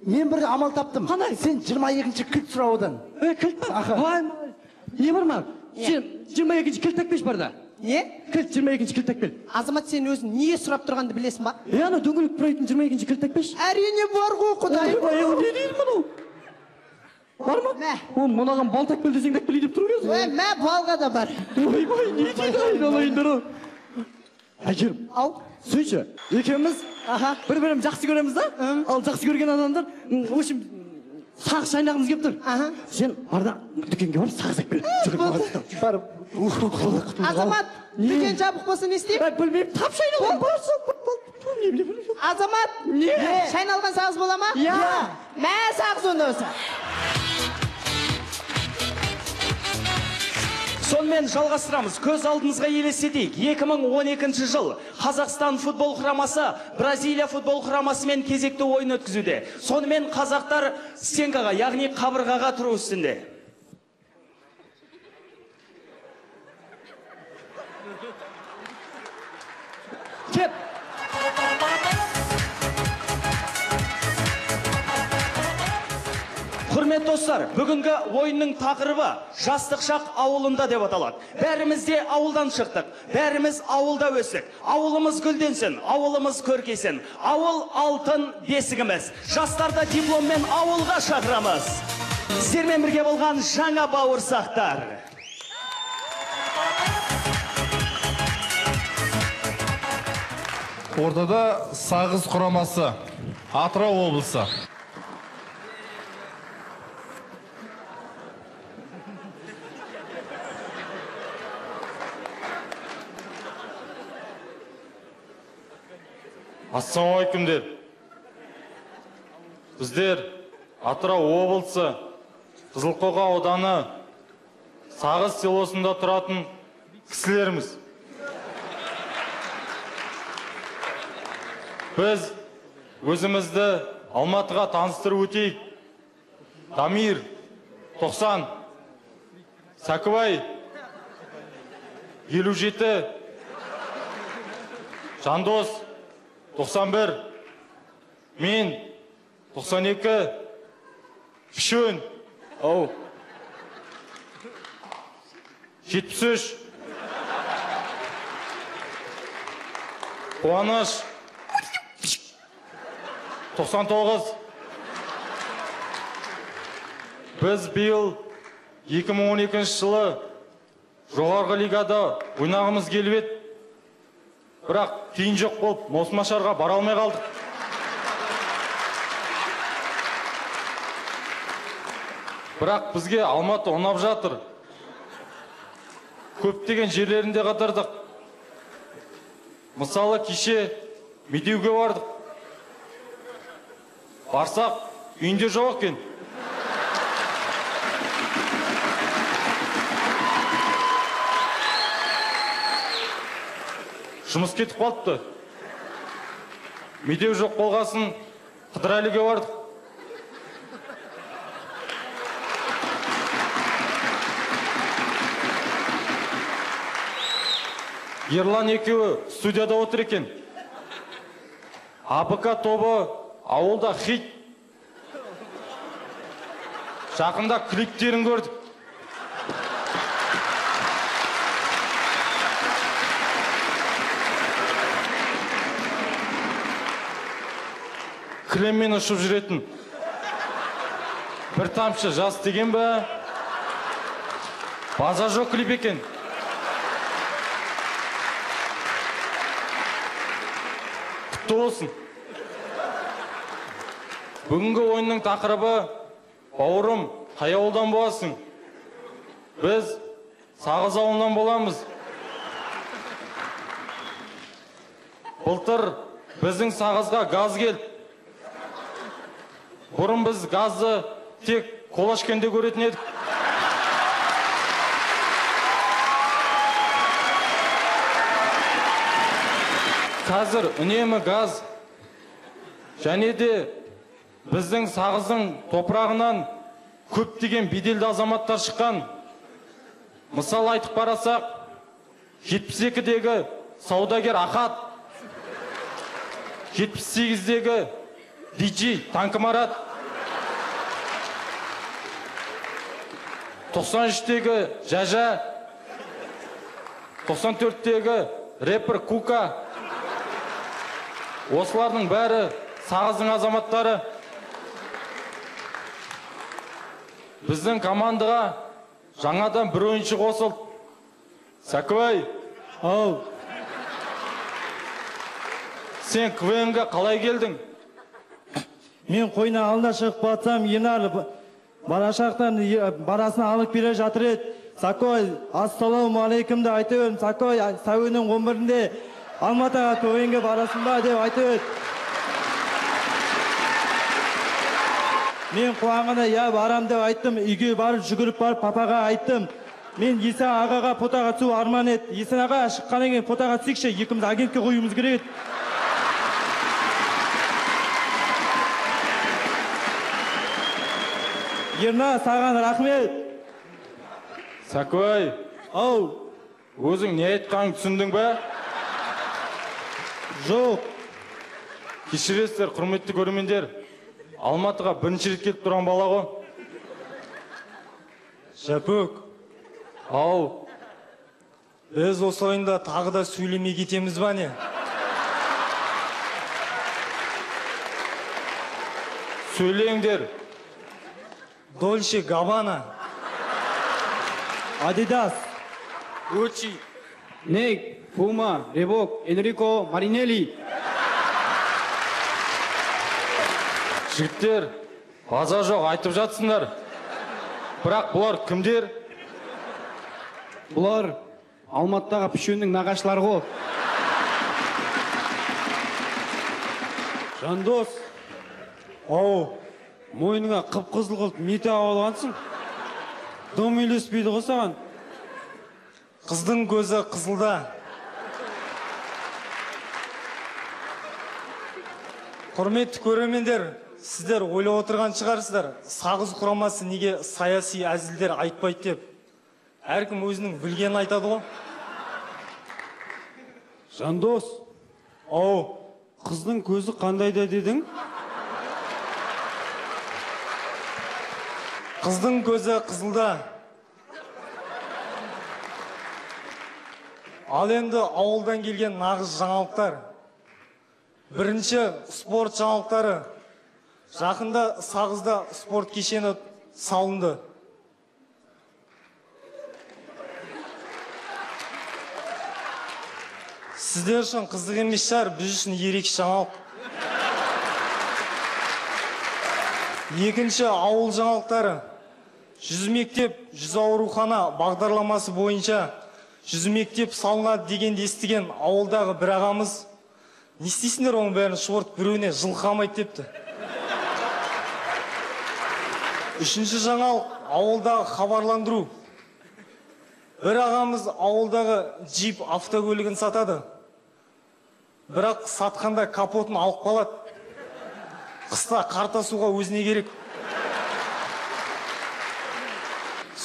Мен бір амал таптым. Қандай? Сен 22-ші кілт сұра одан. Кілт па? Вай, не бар ма? Сен 22-ші кілт тәкпеш бар да. Не? Кілт 22-ші кілт тәкпел. Азамат, сен өзің не сұрап тұрғанды білесің ба? Ана дөңгелек бұрайтын 22-ші кілт тәкпеш. Әрине бар ғой, құдай. Не дейді мұны? Бар ма? Мұнаған бал тәкпел десең тәкпел деп тұру кезі. Мә, балға да бар. Ой, не дейді айналайындар ау? Әкерім, сөйші, екеуміз бір-бірім жақсы көреміз да? Ал жақсы көрген адамдар, өшім, сағыз шайнағымыз кеп тұр. Сен арда дүкенге барып сағыз әкпел. Барып. Азамат, дүкен жабық болса не істейм? Білмеймін, тап шайналған. Азамат, шайналған сағыз бола ма? Мә, сағыз оны өсі. Сонымен жалғастырамыз. Көз алдымызға елестетейік. 2012 жыл Қазақстан футбол құрамасы Бразилия футбол құрамасымен кезекті ойын өткізуде. Сонымен қазақтар стенкаға, яғни қабырғаға тұру үстінде. Кеп! Құрмет достар, бүгінгі ойынның тақырыбы жастық шақ ауылында деп аталады. Бәріміз де ауылдан шықтық, бәріміз ауылда өстік. Ауылымыз гүлденсін, ауылымыз көркейсін. Ауыл алтын бесігіміз. Жастарды дипломмен ауылға шақырамыз. Сіздермен бірге болған жаңа бауырсақтар. Ортада Сағыз құрамасы, Атырау облысы. Ассалаумалейкумдер. Біздер Атырау облысы, Қызылқоға ауданы, Сағыз селосында тұратын кісілеріміз. Біз өзімізді Алматыға таныстырып өтейік. Дамир, 90, Сәкібай, 57, Жандос, 91, мен 92, Пішөн, 73, Қуаныш, 99. Біз биыл 2012 жылы жоғарғы лигада ойнағымыз келіп еді. Бірақ кейін жоқ болып, Маусымашарға бара алмай қалдық. Бірақ бізге Алматы ұнап жатыр. Көптеген жерлерінде қатардық. Мысалы, кеше Медеуге бардық. Барсақ, үйінде жоқ екен. Жұмыс кетіп қалыпты. Медеу жоқ болғасын, Қыдырәліге бардық. Ерлан екеуі студияда отыр екен. АПК тобы ауылда хит. Жақында клиптерін көрдік. Кілеммен ұшып жүретін. Бір тамшы жас деген бе? База жоқ клип екен. Құтты болсын. Бүгінгі ойынның тақырыбы бауырым, қай ауылдан боласың? Біз Сағыз ауылынан боламыз. Былтыр біздің Сағызға газ келді. Бұрын біз газды тек Қолашкенде көретін едік. Қазір үнемі газ және де біздің Сағыздың топырағынан көптеген беделді азаматтар шыққан. Мысал айтып барасақ, 72-дегі саудагер Ахат, 78-дегі DJ Танкымарат, 93-тегі Жажа, 94-тегі рэпер Кука. Осылардың бәрі Сағыздың азаматтары. Біздің командаға жаңадан бір ойыншы қосылды. Сәкібай. Ау. Сен КВН-ге қалай келдің? Мен қойна алдына шығып батсам, Енар барашақтан барасын алып келе жатыр еді. Сакой, ассаламу алейкумды айтып едім. Сакой, сәуенің 11-інде Алматыға КВН-ге барасың ба деп айтып еді. Мен қуанғанда я барам деп айттым. Үйге барып жүгіріп барып папаға айттым. Мен Есен ағаға потаға түсу арман еді. Есен аға шыққаннан кейін потаға түсейікші, екеуміз агентке қоюымыз керек еді. Ерна, саған рахмет. Сәкібай. Ау. Өзің не айтқанын түсіндің бе? Жоқ. Кешіресіздер, құрметті көрермендер. Алматыға бірінші рет келіп тұрған бала ғой. Жәпөк. Ау. Біз осы ойында тағы да сөйлемей кетеміз ба не? Сөйлеңдер. Дольче Габбана. Адидас. Гуччи. Нейк, Пума, Ребок, Энрико, Маринелли. Жігіттер, база жоқ айтып жатсыңдар. Бірақ бұлар кімдер? Бұлар Алматыдағы Пішөннің нағашылары ғой. Жандос. Ау, мойныңа қып-қызыл қылып мете алғансың. Дом үйлеспейді ғой саған. Қыздың көзі қызылда. Құрметті көрермендер, сіздер ойлап отырған шығарсыздар, Сағыз құрамасы неге саяси әзілдер айтпайды деп. Әркім өзінің білгенін айтады ғой. Жандос. Ау, қыздың көзі қандайда дедің? Қыздың көзі қызылда. Ал енді ауылдан келген нағыз жаңалықтар. Бірінші спорт жаңалықтары. Жақында Сағызда спорт кешені салынды. Сіздер үшін қызық емес шығар, біз үшін ерекше жаңалық. Екінші ауыл жаңалықтары. 100 мектеп, 100 аурухана бағдарламасы бойынша 100 мектеп салынады дегенді естіген ауылдағы бір ағамыз, не істейсіңдер оның бәрін шорт біреуіне жылқамайды депті. Үшінші жаңалық ауылдағы хабарландыру. Бір ағамыз ауылдағы джип автокөлігін сатады. Бірақ сатқанда капотын алып қалады. Қыста қартасуға өзіне керек.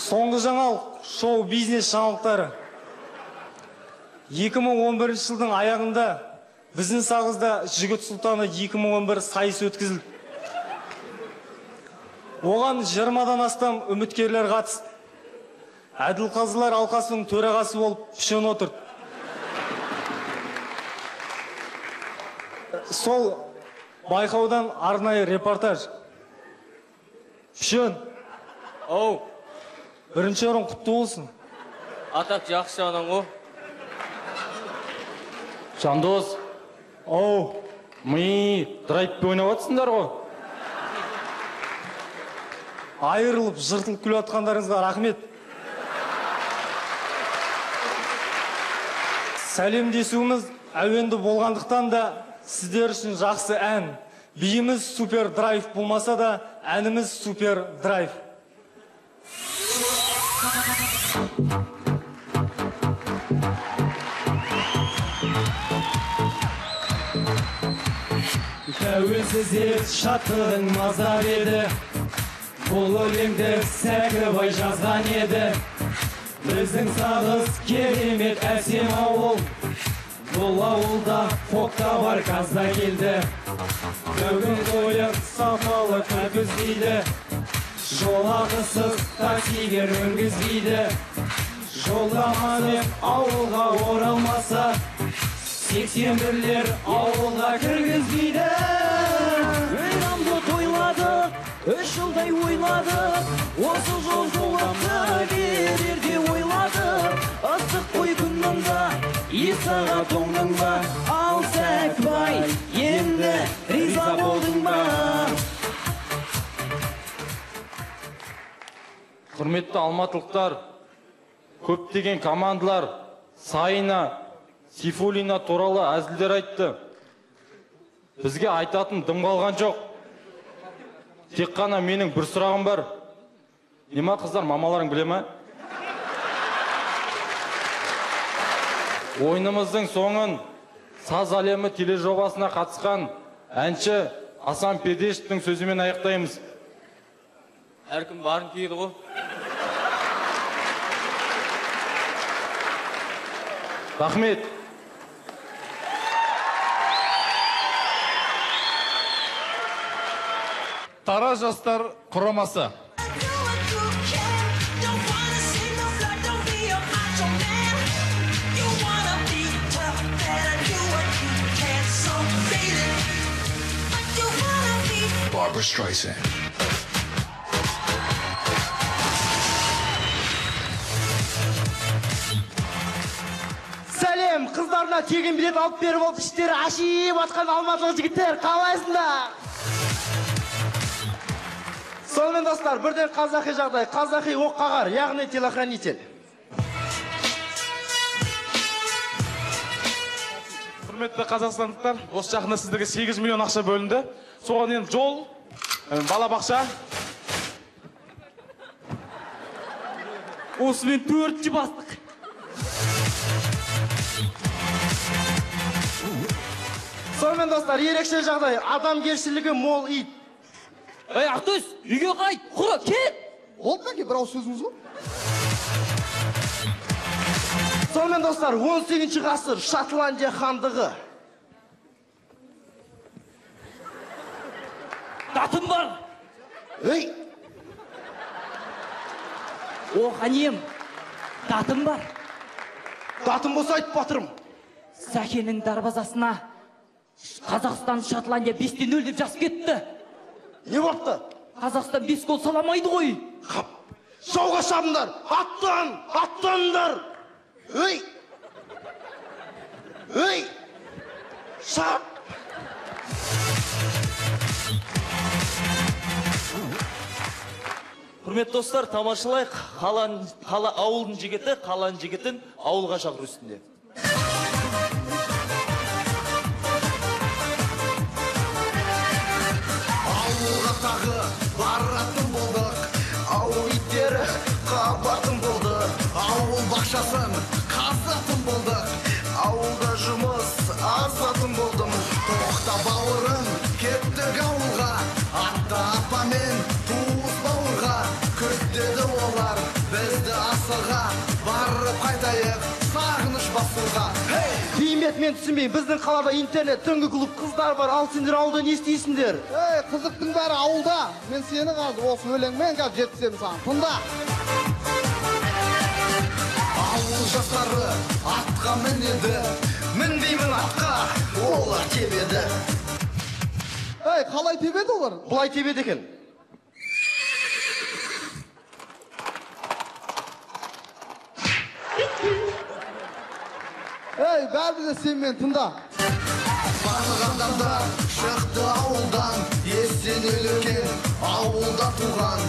Соңғы жаңалық шоу бизнес жаңалықтары. 2011 жылдың аяғында біздің Сағызда Жігіт Сұлтаны 2011 сайыс өткізілді. Оған 20-дан астам үміткерлер қатысты. Әділқазылар алқасының төрағасы болып Пішен отырды. Сол байқаудан арнайы репортаж. Пішен. Ау. Бірінші орын құтты болсын. Атақ жақсы анан ғой. Жандос. Ау. Драйвпен ойнап жатсыңдар ғой. Айырылып, жыртылып күліп жатқандарыңызға рахмет. Сәлемдесуіміз әуенді болғандықтан да сіздер үшін жақсы ән. Биіміз супер драйв болмаса да, әніміз супер драйв. Тәуелсіз ет шаттығың мазар еді. Бұл өлеңді Сәкібай жазған еді. Біздің Сағыз керемет әсем ауыл. Бұл ауылда фокта бар газда келді. Бүгін қойып сапалы күлгізбейді. Жолақысыз таксигер өргізбейді. Жолдамамен ауылға оралмаса, 81-лер ауылға кіргізбейді. Ойламды тойладық, 3 жылдай ойладық, осы жол жолақты берерде ойладық. Ыстық қой күнніңді, Исаға тоңдың ба, ал Сәкбай, енді риза болдың ба? Құрметті алматылықтар, көптеген командалар Сайына, Сейфуллина туралы әзілдер айтты. Бізге айтатын дым қалған жоқ. Тек қана менің бір сұрағым бар. Нема қыздар, мамаларың біле ме? Ойынымыздың соңын Саз әлемі тележобасына қатысқан әнші Асан Педешевтің сөзімен аяқтаймыз. Әркім барын кейді ғой. Рахмет. Тараз жастар құрамасы. Barbara Streisand. Сәлем, қыздарына тегін билет алып беріп алып іштері ашиып атқан алматылық жігіттер, қалайсыңдар? Сонымен достар, бірден қазақи жағдай, қазақи оққағар, яғни телохранитель. Құрметті қазақстандықтар, осы жақында сіздерге 8 миллион ақша бөлінді. Соған енді жол, балабақша. Осымен 4-ші бастық. Сонымен достар, ерекше жағдай, адамгершілігі мол ит. Ей, Ақтөс, үйге қайт, құра, кет! Олды мәке, бір ауыз сөзіңіз ғой? Сонымен достар, 18-ші ғасыр Шотландия хандығы. Датым бар! Ей! О, қанем, датым бар. Датым болса айтып батырым. Сәкенің дарбазасына Қазақстан Шотландия 5-0 деп жазып кетті. Не бопты? Қазақстан 5 гол саламайды ғой. Қап, жауға шабындар, аттандар. Ей! Ей! Шап! Құрметті достар, тамашалайық. Ауылдың жігіті, қаланың жігітін ауылға шақыру үстінде. Ауылға тағы баратын болдық, ауыл иттері қабатын болды, ауыл бақшасын қазатын болдық, ауылда жұмыс азатын болдым. Тоқта бауырым, кеттік ауылға, атта апамен туыс бауырға, күттеді олар бізді асыға, барып қайтайық сағыныш басуға. Беймет, мен түсінбеймін, біздің қалада интернет, түнгі клуб, қыздар бар, ал сендер ауылда не істейсіңдер? Қызықтың бәрі ауылда. Мен сені қазір осы өлеңмен қазір жеткіземін саған. Тыңда. Ауыл жастары атқа мінеді, мінбеймін атқа, олар тебеді. Қалай тебеді олар? Бұлай тебеді екен. Бәрі де сен мен тыңда. Бағығандар шықты ауылдан, естен өлген ауылда туған.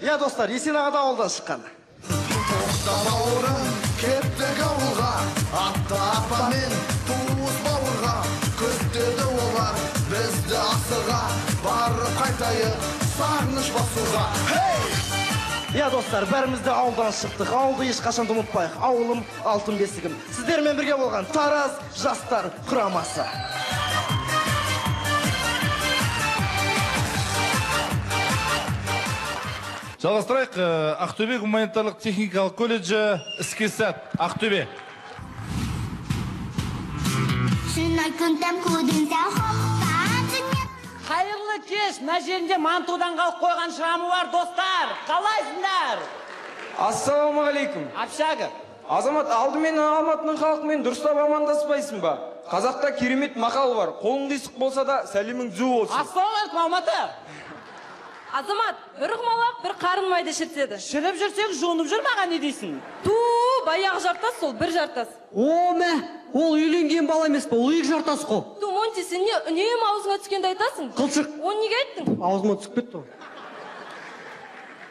Я достар, Есен аға да ауылдан шыққан. Тоқта бауырым, кеттік ауылға, атта апамен туыс бауырға, күттеді олар бізді асыға, барып қайтайық сағыныш басуға. Я достар, бәрімізді ауылдан шықтық. Ауылды ешқашан ұмытпайық. Ауылым алтын бесігім. Сіздермен бірге болған Тараз жастар құрамасы. Жалғастырайық, Ақтөбе гуманитарлық техникалық колледжі іске сәт. Ақтөбе. күн тәм көдің сәу Қайырлы кеш, мына жерінде мантудан қалып қойған шырамы бар достар. Қалайсыңдар? Ассалаумағалейкум. Общага. Азамат, алдымен Алматының халқымен дұрыстап амандаспайсың ба? Қазақта керемет мақал бар. Қолың қисық болса да сәлемің зу болсын. Ассалаумағалейкум, Алматы. Азамат, бір құмалақ, бір қарын майды шіртеді. Шіріп жүрсең, жонып жүр маған не дейсің? Баяғы жартас сол, бір жартас. Мә, ол үйленген бала емес па, ол екі жартас қо. Монти, сен не үнемі аузыңа түскенді айтасың? Қылшық. Оны неге айттың? Аузыма түсіп кетті.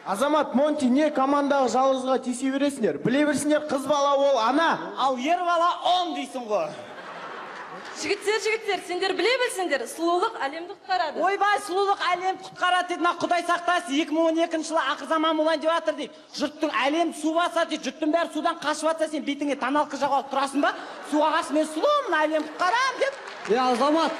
Азамат, Монти, не командағы жалғызға тесе бересіңдер? Біле берсіңдер, қыз бала ол ана. Ал ер бала он дейсің ғой. Жігіттер, сендер біле білсіңдер, сұлулық әлемді құтқарады. Ойбай, сұлулық әлемді құтқарады дейді, Құдай сақтасын, 2012 жылы ақыр заман болайын деп жатыр дейді. Жұрттың әлем су басады дейді, жұрттың бәрі судан қашып жатса, сен бетіңе таналқы жағалып тұрасың ба? Суға қаш, мен сұлумын, әлем құтқарам деп. Азамат.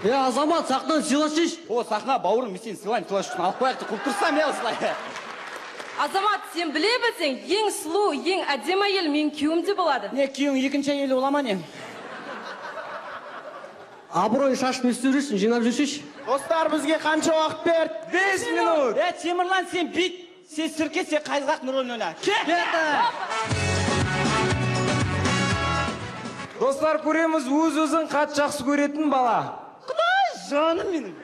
Азамат, сақнан сыйласыш. Сақна, бауырым, мен сені сыйлайын, алып қояқты, құлып тұрсам, осылай. Азамат, сен біле білсең, ең сұлу, ең әдемі әйел мен күйеуімде болады. Не, күйеуің екінші әйелі бола ма не? Абырой шашын өстересің, жинап жүрсеш. Достар, бізге қанша уақыт берді? 5 минут. Темірлан, сен бит, сен сүрке, сен қайызғақ нұрын өне. Достар, көреміз өз-өзін қат жақсы көретін бала. Құдай, жаным менің.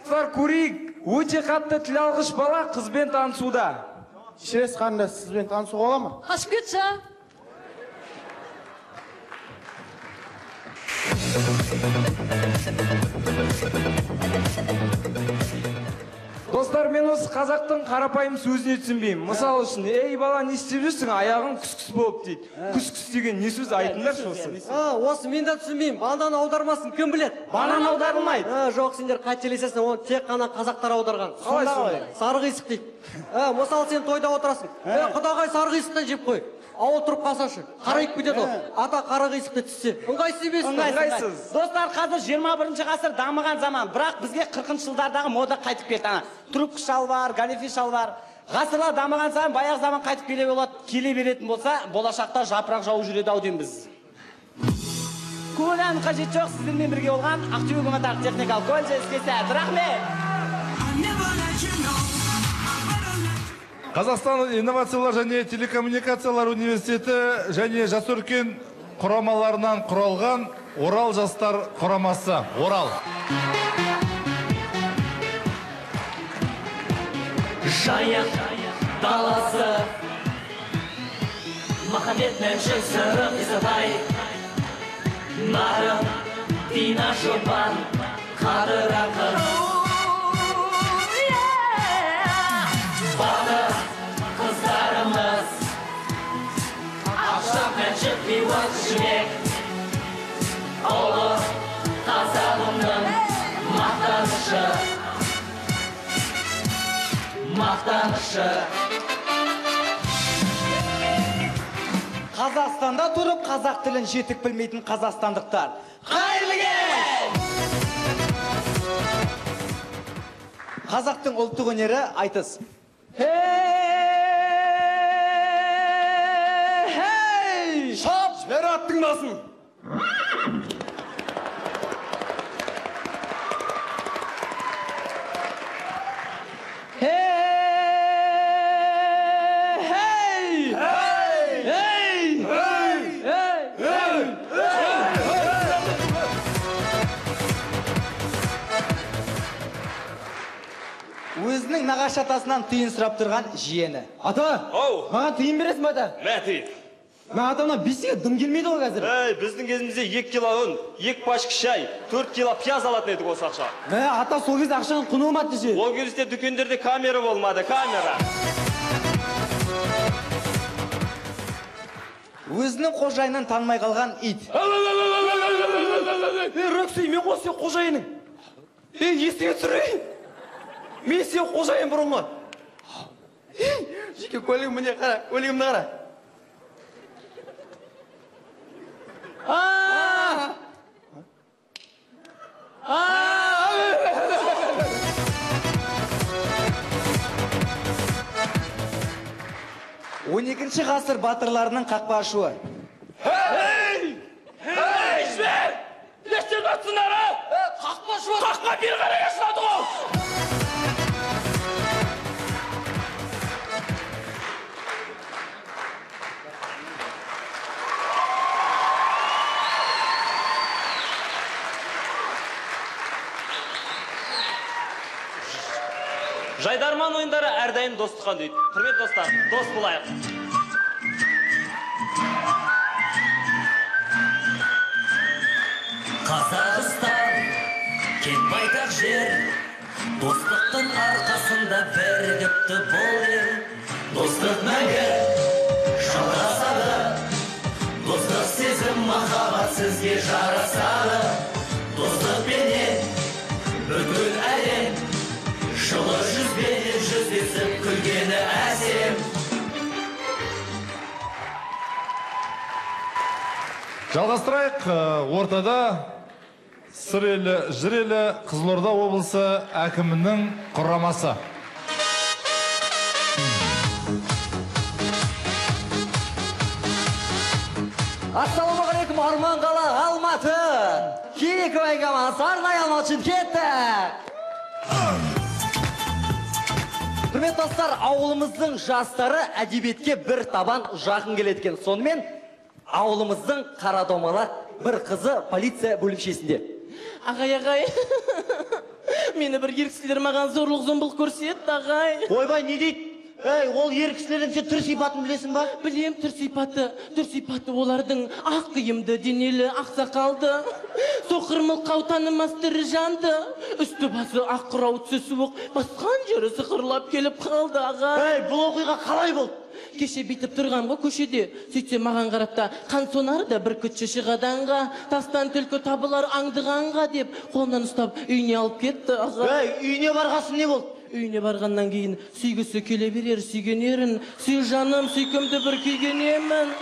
Достар, көрейік, өте қатты тіл алғыш бала қызбен танысуда. Шірес қанда сізбен танысуға ола ма? Қашып кетші. Достар, мен осы қазақтың қарапайым сөзіне түсінбеймін. Мысал үшін, ей бала, не істеп жүрсің, аяғың күс-күс болып дейді. Күс-күс деген не сөз айтыңдаршы осы? Осы мен де түсінбеймін. Банан аудармасын кім біледі? Банан аударылмайды. Жоқ, сендер қателесесің, оны тек қана қазақтар аударған. Қалай сонда? Сары қисық дейді. Мысалы сен тойда отырасың. Құдағай сары қисықтан жеп қой. Ауыл тұрып қалсашы, қарайып кетеді ол. Ата қара қисықты түссе. Ыңғайсыз емес. Ыңғайсыз. Достар, қазір 21 ғасыр дамыған заман, бірақ бізге 40 жылдардағы мода қайтып кетті. Трубка шалбар, галифе шалбар. Ғасырлар дамыған сайын баяғы заман қайтып келе беретін болса, болашақта жапырақ жауып жүреді ау дейміз. Көңіл қажет жоқ, сіздермен бірге болған Ақтөбе гуманитарлық техникалық колледж іске сәт. Рахмет. Қазақстан инновациялар және телекоммуникациялар университеті және жас өркен құрамаларынан құралған Орал жастар құрамасы. Орал. Жайық даласы Махамбет Мәншік Сырым Исатай Нарым Дина Шопан Қадыр ақын Батыр қыздарымыз Ақшақ Мәншік Бейуат Жібек Ұлы қазағымның мақтанышы Қазақстанда тұрып қазақ тілін жетік білмейтін қазақстандықтар. Қайырлы кеш! Қазақтың ұлттық өнері айтыс. Хей! Шап! Жібер аттың басын! Өзінің нағашы атасынан тиын сұрап тұрған жиені. Ата! Маған тиын бересің бе ата? Мә тиын. Мә атамна бесіге дым келмейді ғой қазір. Біздің кезімізде 2 кило ұн, 2 пачка шай, 4 кило пияз алатын едік осы ақша. Мә ата сол кезде ақшаның құны болмады десе. Ол кезде дүкендерде камера болмады, камера. Өзінің қожайынын танымай қалған ит. Рөксей, мен қос сен қожайының. Естіге түсірейін. Мен сен қожайын бұрынғы. Жеке көлігім міне қара, көлігімді қара. 20 ғасыр батырларының қақпашуы. Ей, жібер! Естен атсынар, қаққа бір ғана yaşladı ол! Жайдарман ойындары әрдайым достыққан дейді. Құрмет достар, дос болайық. Қазақстан, кең байтақ жер, достықтың арқасында бірігіпті бұл ел. Достық мәңгі жалғасады, достық сезім махаббат сізге жарасады. Достықпенен бүкіл әлем жылы жүзбенен жүздесіп күлгені әсем. Жалғастырайық, ортада сыр елі, жыр елі Қызылорда облысы әкімінің құрамасы. Ассалаумағалейкум, Арман қала Алматы. Кейкі байқамасы арнайы Алматы үшін кетті. Құрметті достар, ауылымыздың жастары әдебиетке бір табан жақын келеткен. Сонымен ауылымыздың Қарадомалақ бір қызы полиция бөлімшесінде. Ағай, мені бір еркісілер маған зорлық зомбылық көрсетті, ағай. Ойбай, не дейді? Ей, ол еркісілердің сен түр сипатын білесің ба? Білем, түр сипаты олардың ақ киімді, денелі, ақ сақалды, соқырмыл танымас тірі жанды, үсті басы ақ қырау түсі суық, басқан жері сықырлап келіп қалды, ағай. Ей, бұл оқиға қалай болды? Кеше битіп тұрғанға көшеде, сөйтсе маған қарапта, қан сонар да бір күтші шығаданға, тастан түлкі табылар аңдығанға деп, қолынан ұстап үйіне алып кетті, ағай. Ей, үйіне барғасын не болды? Үйіне барғаннан кейін сүйгісі келе берер сүйгенерін, сүй жаным сүйкімді бір күйгенемін.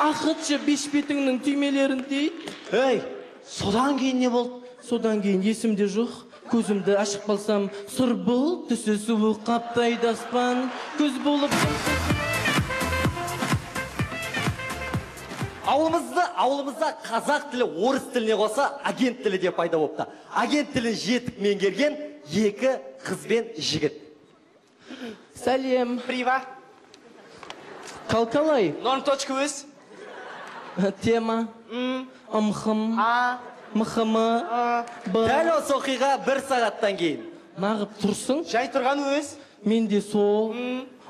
Ақытшы беш бетіңнің түймелерін дейді. Ей, содан кейін не болды? Содан кейін есімде жоқ. Көзімді ашық қалсам, сұр бұл түсі суық қаптайды аспан. Көз болып... Ауылымызда қазақ тілі орыс тіліне қоса агент тілі деп пайда болыпты. Агент тілін жетік меңгерген екі қыз бен жігіт. Сәлем. Прива. Қалқалай. Норм точка өз. Тема. Ымхым. Мықымы. Дәл осы оқиға бір сағаттан кейін. Нағып тұрсың? Жай тұрған өз. Менде со.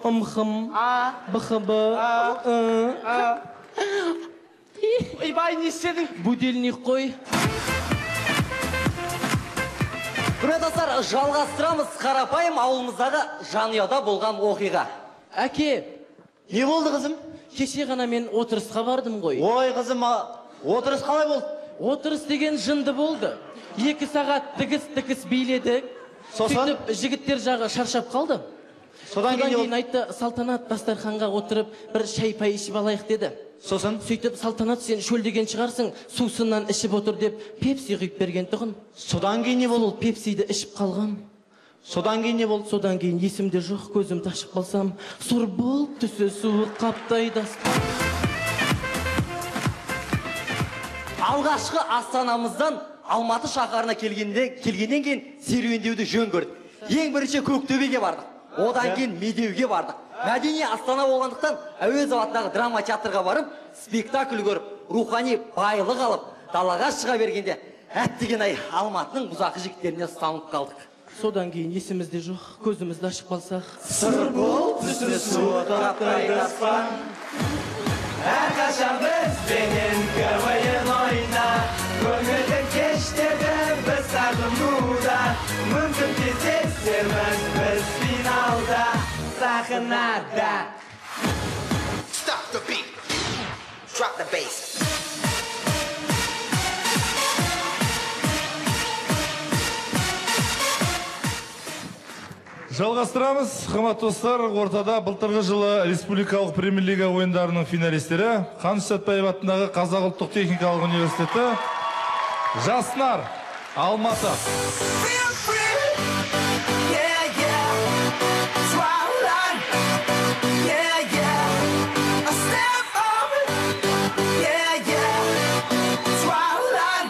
Ымхым. Бұқыбы. Ойбай, не істедің? Будильник қой. Құрметті достар, жалғастырамыз қарапайым ауылымыздағы жанұяда болған оқиға. Әке, не болды қызым? Кеше ғана мен отырысқа бардым ғой. Ой қызым, отырыс қалай болды? Отырыс деген жынды болды. 2 сағат тігіс биледік. Сөйтіп жігіттер жағы шаршап қалды. Содан кейін айтты, Салтанат дастарханға отырып бір шай пай ішіп алайық деді. Сосын? Сөйтіп Салтанат сен шөлдеген шығарсың, сусыннан ішіп отыр деп пепси құйып берген тұғын. Содан кейін не болды? Сол пепсиді ішіп қалған. Содан кейін не болды? Содан кейін есімде жоқ, көзімді ашып қалсам, сұр бұл түсі суық қаптайды аспан. Алғашқы астанамыздан Алматы шаһарына келгеннен кейін серуендеуді жөн көрдік. Ең бірінші Көктөбеге бардық. Одан кейін Медеуге бардық. Мәдени астана болғандықтан Әуезов атындағы драма театрға барып, спектакль көріп, рухани байлық алып, далаға шыға бергенде, әттеген-ай, Алматының бұзақы жігіттеріне ұстанып қалдық. Содан кейін есімізде жоқ, көзімізді ашып қалсақ, сыр бұл түсі суық қаптайды аспан. Әрқашан бізбенен КВН ойна, көңілдің кештерді біз сағынуда, мүмкін кездесерміз біз финалда, сахнада. Stop the beat, drop the bass. Жалғастырамыз, қымбатты достар, ортада былтырғы жылы республикалық премьер-лига ойындарының финалистері Қаныш Сәтпаев атындағы Қазақ ұлттық техникалық университеті Жаснар, Алматы. Yeah, yeah. Twilight.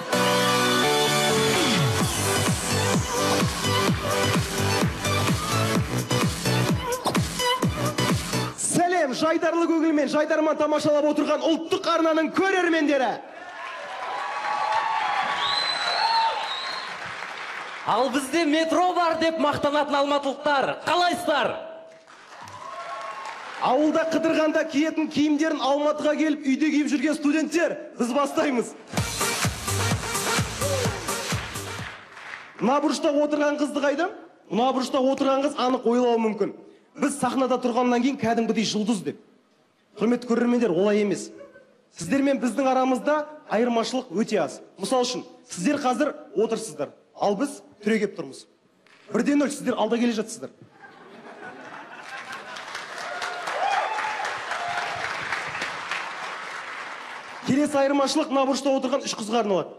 Сәлем, жайдарлы көңілмен жайдарман тамашалап отырған ұлттық арнаның көрермендері. Ал бізде метро бар деп мақтанатын алматылықтар. Қалайсыздар? Ауылда қыдырғанда киетін киімдерін Алматыға келіп үйде киіп жүрген студенттер, біз бастаймыз. Мына бұрышта отырған қызды қайдам? Мына бұрышта отырған қыз анық ойлауы мүмкін. Біз сахнада тұрғаннан кейін кәдімгідей жұлдыз деп. Құрметті көрермендер, олай емес. Сіздер мен біздің арамызда айырмашылық өте аз. Мысал үшін, сіздер қазір отырсыздар, ал біз түрегеп тұрмыз. 1-0, сіздер алда келе жатсыздар. Келесі айырмашылық мына бұрышта отырған 3 қызға арналады.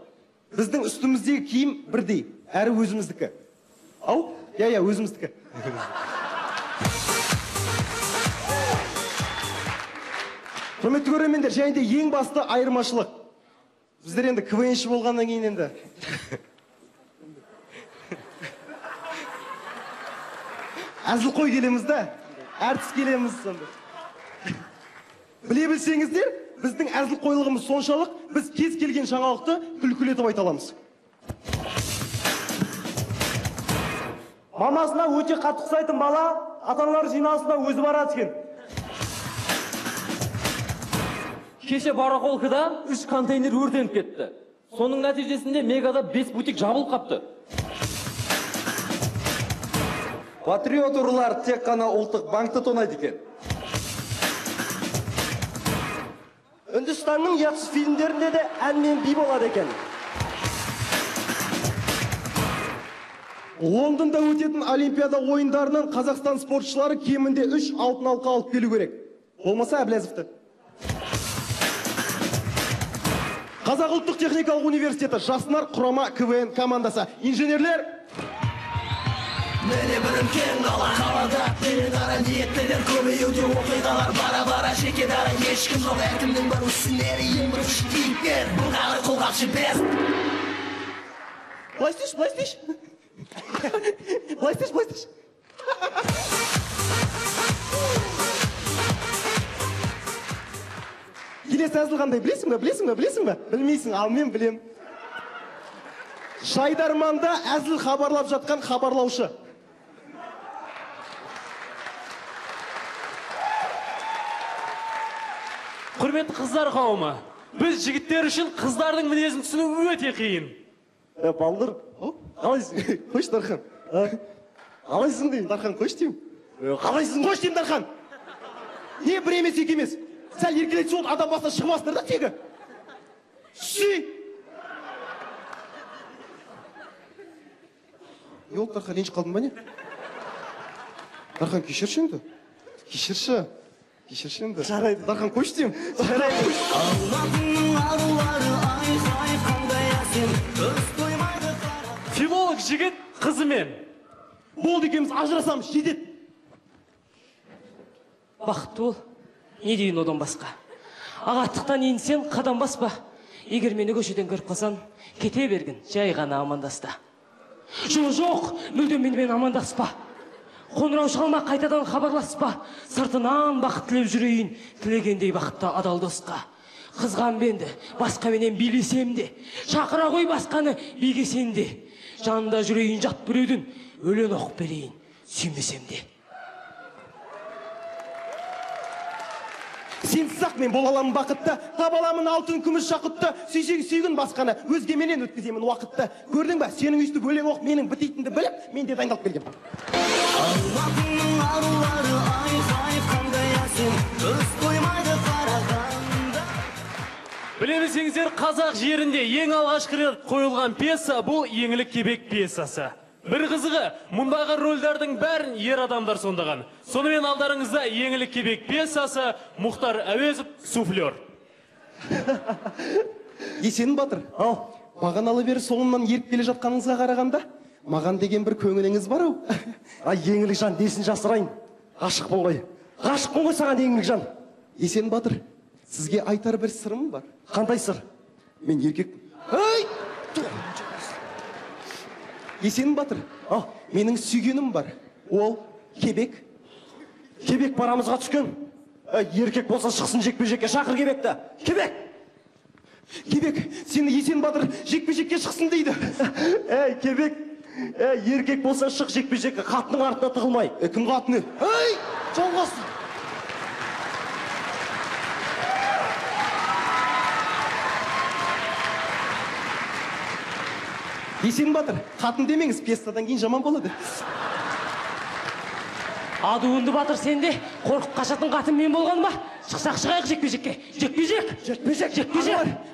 Біздің үстіміздегі киім бірдей, әрі өзіміздікі. Ау? Я, өзіміздікі. Құрметті көрермендер, және де ең басты айырмашылық. Біздер енді КВНші болғаннан кейін енді. Әзілқой келеміз да, әртіс келеміз сонда. Біле білсеңіздер, біздің әзілқойлығымыз соншалық, біз кез келген жаңалықты күлкілетіп айта аламыз. Мамасына өте қатты ұқсайтын бала, ата-аналар жиналысына өзі барады екен. Кеше барахолкада 3 контейнер өртеніп кетті. Соның нәтижесінде Мегада 5 бутик жабылып қапты. Патриот ұрылар тек қана ұлттық банкты тонайды екен. Үндістанның ұятсыз фильмдерінде де ән мен би болады екен. Лондонда өтетін Олимпиада ойындарынан Қазақстан спортшылары кемінде 3 алтын алқа алып келу керек. Болмаса Әблязовты. Қазақ ұлттық техникалық университеті жастар құрама КВН командасы. Инженерлер. Мені бірін кен қала қалада Берен ара ниеттеден көбеюде оқиғалар бара-бара жеке дара ешкім жоқ әркімнің бір үстінері ең бірінші кейіпкер бұл қағыр қолғапшы бес Былай істейші Келесі әзіл қандай, білесің бе? Білмейсің, ал мен білем. Жайдарманда әзіл хабарлап жатқан хабарлаушы. Құрметті қыздар қауымы, біз жігіттер үшін қыздардың мінезін түсіну өте қиын. Балдыр, қалайсың? Қойш, Дархан. Қалайсың деймін, Дархан, қойш деймін. Қалайсың, қойш деймін, Дархан. Не бір емес, екі емес. Сәл еркелетсе ол адам басына шығмасындар да тегі. Ши! Йол, Дархан, ренжіп қалдың ба не? Дархан, кешірші енді. Кешірші енді. Жарайды. Дархан, қойш деймін. Жарайды. Алматының арулары ай-хай қандай әсем Өз тоймайды Филолог жігіт қызымен. Болды екеміз ажырасамыз, жедет. Бақытты бол, не дейін одан басқа. Ағаттықтан енсен қадам баспа. Егер мені көшеден көріп қалсаң, кете берген, жай ғана амандаста. Жоқ, мүлдем менімен амандаспа. Қоңырау шалма, қайтадан хабарласпа. Сыртынан бақыт тілеп жүрейін, тілегендей бақытта адал досқа. Қызған бенді, басқа менен билесем де, шақыра қой басқаны бигесем де. Жанында жүрейін жат біреудің, өлен оқып берейін, сүймесем де. Сенсіз-ақ мен бол аламын бақытты, таба аламын алтын күміс жақұтты, сүйгін басқаны, өзгеменен өткіземін уақытты. Көрдің ба, сенің үйсті өлең оқып, менің бітейтінді біліп, мен де дайындалып келгем. Алматының арулары ай-хай қандай әсем Өз тоймайды қарағанда Біле білсеңіздер, қазақ жерінде ең алғашқы рет қойылған пьеса бұл еңлік кебек пьесасы. Бір қызығы, мұндағы рөлдердің бәрін ер адамдар сондаған. Сонымен алдарыңызда еңлік кебек пьесасы Мұхтар Әуезов суфлер. Есенің батыр, бағаналы бері соңымнан еріп келе жатқаныңызға қарағанда, маған деген бір көңіліңіз бар ау. Еңлік жан, несін жасырайын? Ғашықпын ғой саған еңлік жан. Есен батыр, Сізге айтар бір сырым бар. Қандай сыр? Мен еркек. Ай! Есен Батыр. Менің сүйгенім бар. Ол Кебек. Кебек барамызға түскен. Еркек болса шықсын жекпе-жекке, шақыр Кебекті. Кебек! Кебек, сені Есен Батыр жекпе-жекке шықсын дейді. Кебек, еркек болса шық жекпе-жекке, қатының артына тығылмай. Кім қатыны? Ай! Жолғасын. Есен Батыр, қатын демеңіз, пьесадан кейін жаман болады. Адуынды Батыр, сенде қорқып қашатын қатын мен болған ба? Шықсақ шығайық жекпе-жекке. Жекпе-жек.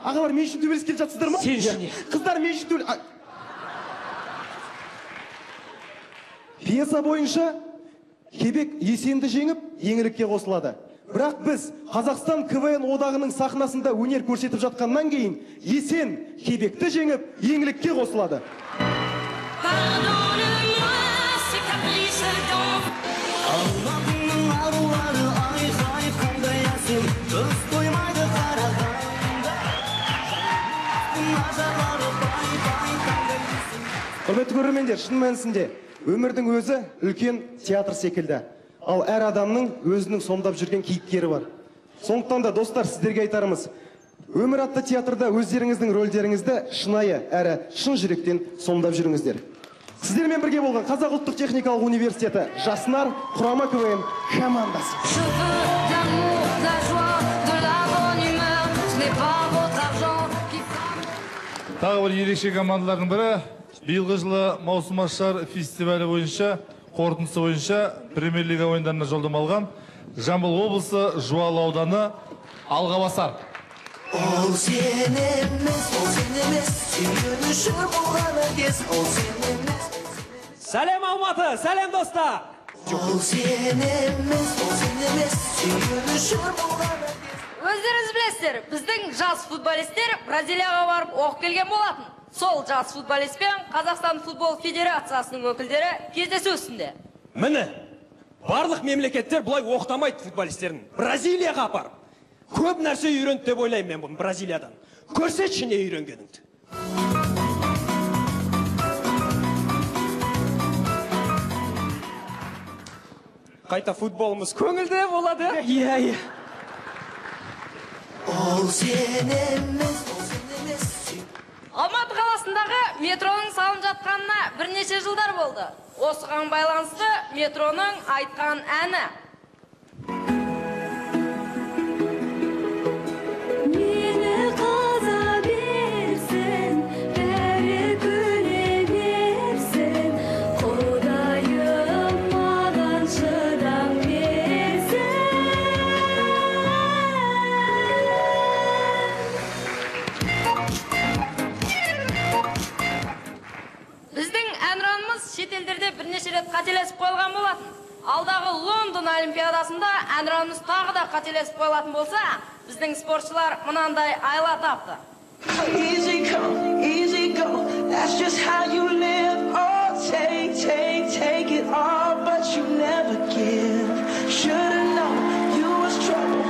Ағалар, мен үшін төбелес келіп жатсыздар ма? Сен үшін не? Қыздар, мен үшін төбелес... Пьеса бойынша Кебек Есенді жеңіп, еңлікке қосылады. Бірақ біз Қазақстан КВН одағының сахнасында өнер көрсетіп жатқаннан кейін Есен Кебекті жеңіп, еңлікке қосылады. Құрметті көрермендер, шын мәнісінде өмірдің өзі үлкен театр секілді. Ал әр адамның өзінің сомдап жүрген кейіпкері бар. Сондықтан да достар, сіздерге айтарымыз, өмір атты театрда өздеріңіздің рөлдеріңізді шынайы әрі шын жүректен сомдап жүріңіздер. Сіздермен бірге болған Қазақ ұлттық техникалық университеті Жаснар құрама КВН командасы. Тағы бір ерекше командалардың бірі биылғы жылы маусым ашар фестивалі бойынша қорытындысы бойынша премьер-лига ойындарына жолдама алған Жамбыл облысы Жуалы ауданы Алғабасар. Ол сен емес, сүйгеніші болғаны кез, ол сен емес. Сәлем Алматы, сәлем достар. Ол сен емес, сүйгеніші болғаны кез. Өздеріңіз білесіздер, біздің жас футболистер Бразилияға барып оқып келген болатын. Сол жас футболистпен Қазақстан футбол федерациясының өкілдері кездесу үстінде. Міне, барлық мемлекеттер бұлай оқытамайды футболистерін. Бразилияға апарып. Көп нәрсе үйренді деп ойлаймын мен бұны Бразилиядан. Көрсетші не үйренгеніңді. Қайта футболымыз көңілді болады. Иә. Ол сен емес. Алматы қаласындағы метроның салынып жатқанына бірнеше жылдар болды. Осыған байланысты метроның айтқан әні. Мені қаза берсін, бәрі көре берсін, Құдайым маған шыдам берсін. Біздің әнұранымыз шетелдерде бірнеше рет қателесіп қойылған болатын. Алдағы Лондон Олимпиадасында әнұранымыз тағы да қателесіп қойылатын болса, біздің спортшылар мынандай айла тапты. Easy come, easy go, that's just how you live. Oh, take it all, but you never give. Should've known you was trouble.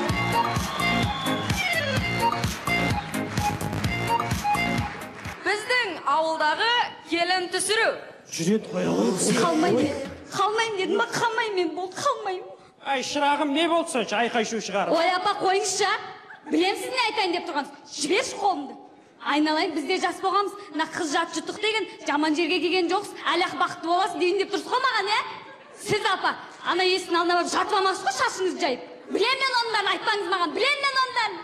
Біздің ауылдағы келін түсіру. Жүрет қоя Қалмайын дедім ба, қалмайын мен болды, қалмайын. Ай, шырағым, не болды сонша айқай-шу шығарып? Ой, апа, қойыңызшы. Білемсіз не айтайын деп тұрғансыз? Жіберші қолымды. Айналайын, бізде жас болғанбыз, мына қыз жат жұттық деген, жаман жерге келген жоқсыз, әлі-ақ бақытты боласыз дейін деп тұрсыз ғой маған, Сіз, апа, ана есіктің алдына барып жатып алмақсыз ғой шашыңызды жайып. Білем мен ондарын, айтпаңыз маған, білем мен ондарын.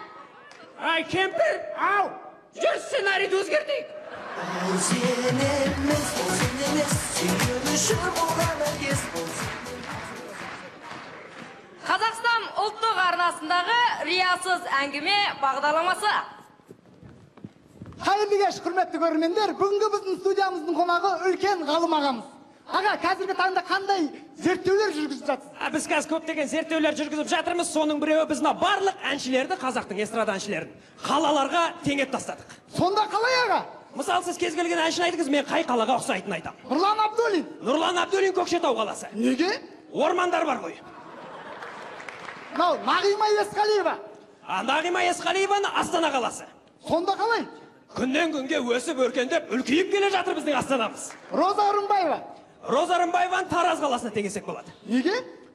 Ай, кемпір, ау, жүр сценарийді өзгертейік. Ол сен емес, сүйгеніші болғаны кез. Қазақстан ұлттық арнасындағы риясыз әңгіме бағдарламасы. Қайырлы кеш, құрметті көрермендер. Бүгінгі біздің студиямыздың қонағы үлкен ғалым ағамыз. Аға, қазіргі таңда қандай зерттеулер жүргізіп жатсыз? Біз қазір көптеген зерттеулер жүргізіп жатырмыз. Соның біреуі біз барлық әншілерді, қазақтың эстрада әншілерін қалаларға теңеп тастадық. Сонда қалай аға? Мысалы, сіз кез келген әншіні айтыңыз, мен қай қалаға ұқсайтынын айтамын. Нұрлан Абдуллин. Нұрлан Абдуллин Көкшетау қаласы. Неге? Ормандар бар ғой. Нағима Есқалиева. Нағима Есқалиеваны Астана қаласы. Сонда қалай? Күннен күнге өсіп өркендеп, үлкейіп келе жатыр біздің Астанамыз. Роза Рымбаева. Роза Рымбаеваны Тараз қаласына теңесек болады. Неге?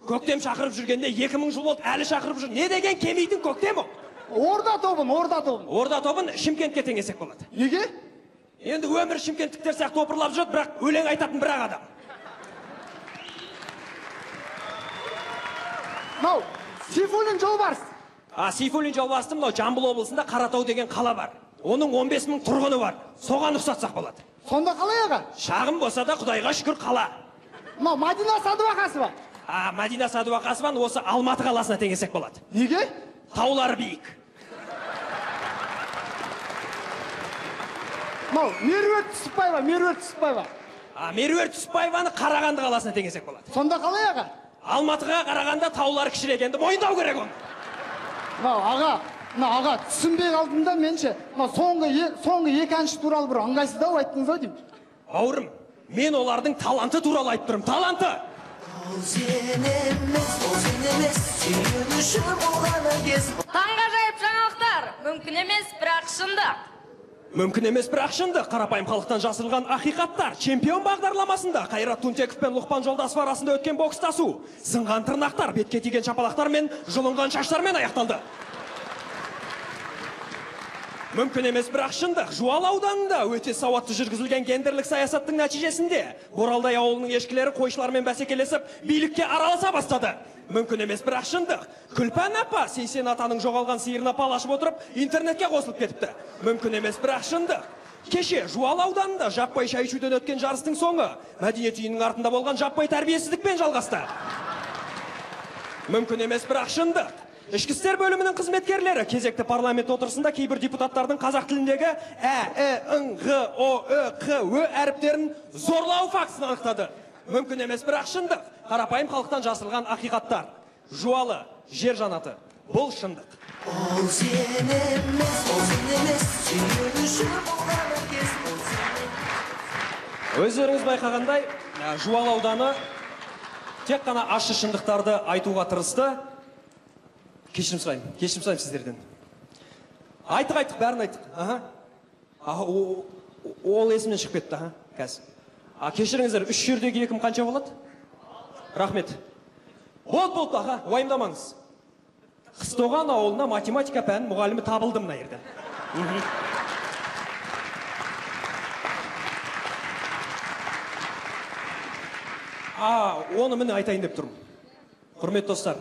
Көктем шақырып жүргенде 2000 жыл болды, әлі шақырып жүр. Не деген кемейдің көктем ол? Орда тобын. Орда тобын Шымкентке теңесек болады. Неге? Енді өмір шымкенттіктер сияқты опырлап жүреді, бірақ өлең айтатын бір-ақ адам. Мынау Сейфуллин Жолбарыс. Сейфуллин Жолбарысты мынау Жамбыл облысында Қаратау деген қала бар. Оның 15 000 тұрғыны бар. Соған ұқсатсақ болады. Сонда қалай аға? Шағын болса да Құдайға шүкір қала. Мынау Мадина Садуақасова. Мадина Садуақасованы осы Алматы қаласына теңесек болады. Неге? Таулары биік. Мынау Меруерт Түсіпбаева. Меруерт Түсіпбаеваны Қарағанды қаласына теңесек болады. Сонда қалай аға? Алматыға қарағанда таулары кішірек, енді мойындау керек оны. Аға, түсінбей қалдым да менше. Соңғы екі әнші туралы бір ыңғайсыздау айттыңыз ау деймін. Бауырым, мен олардың таланты туралы айтып тұрмын, таланты. Таңғажайып жаңалықтар. Мүмкін емес, бірақ шындық. Мүмкін емес, бірақ шындық. Қарапайым халықтан жасырылған ақиқаттар. Чемпион бағдарламасында Қайрат Түнтеков пен Лұқпан Жолдасов арасында өткен бокстасу. Сынған тырнақтар, бетке тиген шапалақтар мен жұлынған шаштармен аяқталды. Мүмкін емес, бірақ шындық. Жуалы ауданында өте сауатты жүргізілген гендерлік саясаттың нәтижесінде Боралдай ауылының ешкілері қойшылармен бәсекелесіп, билікке араласа бастады. Мүмкін емес, бірақ шындық. Күлпән апа Сейсен атаның жоғалған сиырына пал ашып отырып, интернетке қосылып кетіпті. Мүмкін емес, бірақ шындық. Кеше Жуалы ауданында жаппай шай ішуден өткен жарыстың соңы мәдениет үйінің артында болған жаппай тәрбиесіздікпен жалғасты. Мүмкін емес, бірақ шындық. Ішкі істер бөлімінің қызметкерлері кезекті парламент отырысында кейбір депутаттардың қазақ тіліндегі ә, ң, ғ, о, қ, ө әріптерін зорлау фактісін анықтады. Мүмкін емес, бірақ шындық. Қарапайым халықтан жасырылған ақиқаттар. Жуалы, жер жанаты. Бұл шындық. Өздеріңіз байқағандай, Жуалы ауданы тек қана ащы шындықтарды айтуға тырысты. Кешірім сұраймын сіздерден. Айттық, бәрін айттық. Ол есімнен шығып кетті, қазір. Кешіріңіздер, 3 жердегі 2 қанша болады? Рахмет. Болды, аға, уайымдамаңыз. Қыстоған ауылына математика пән мұғалімі табылды мына жерде. Оны міне айтайын деп тұрмын. Құрметті достар,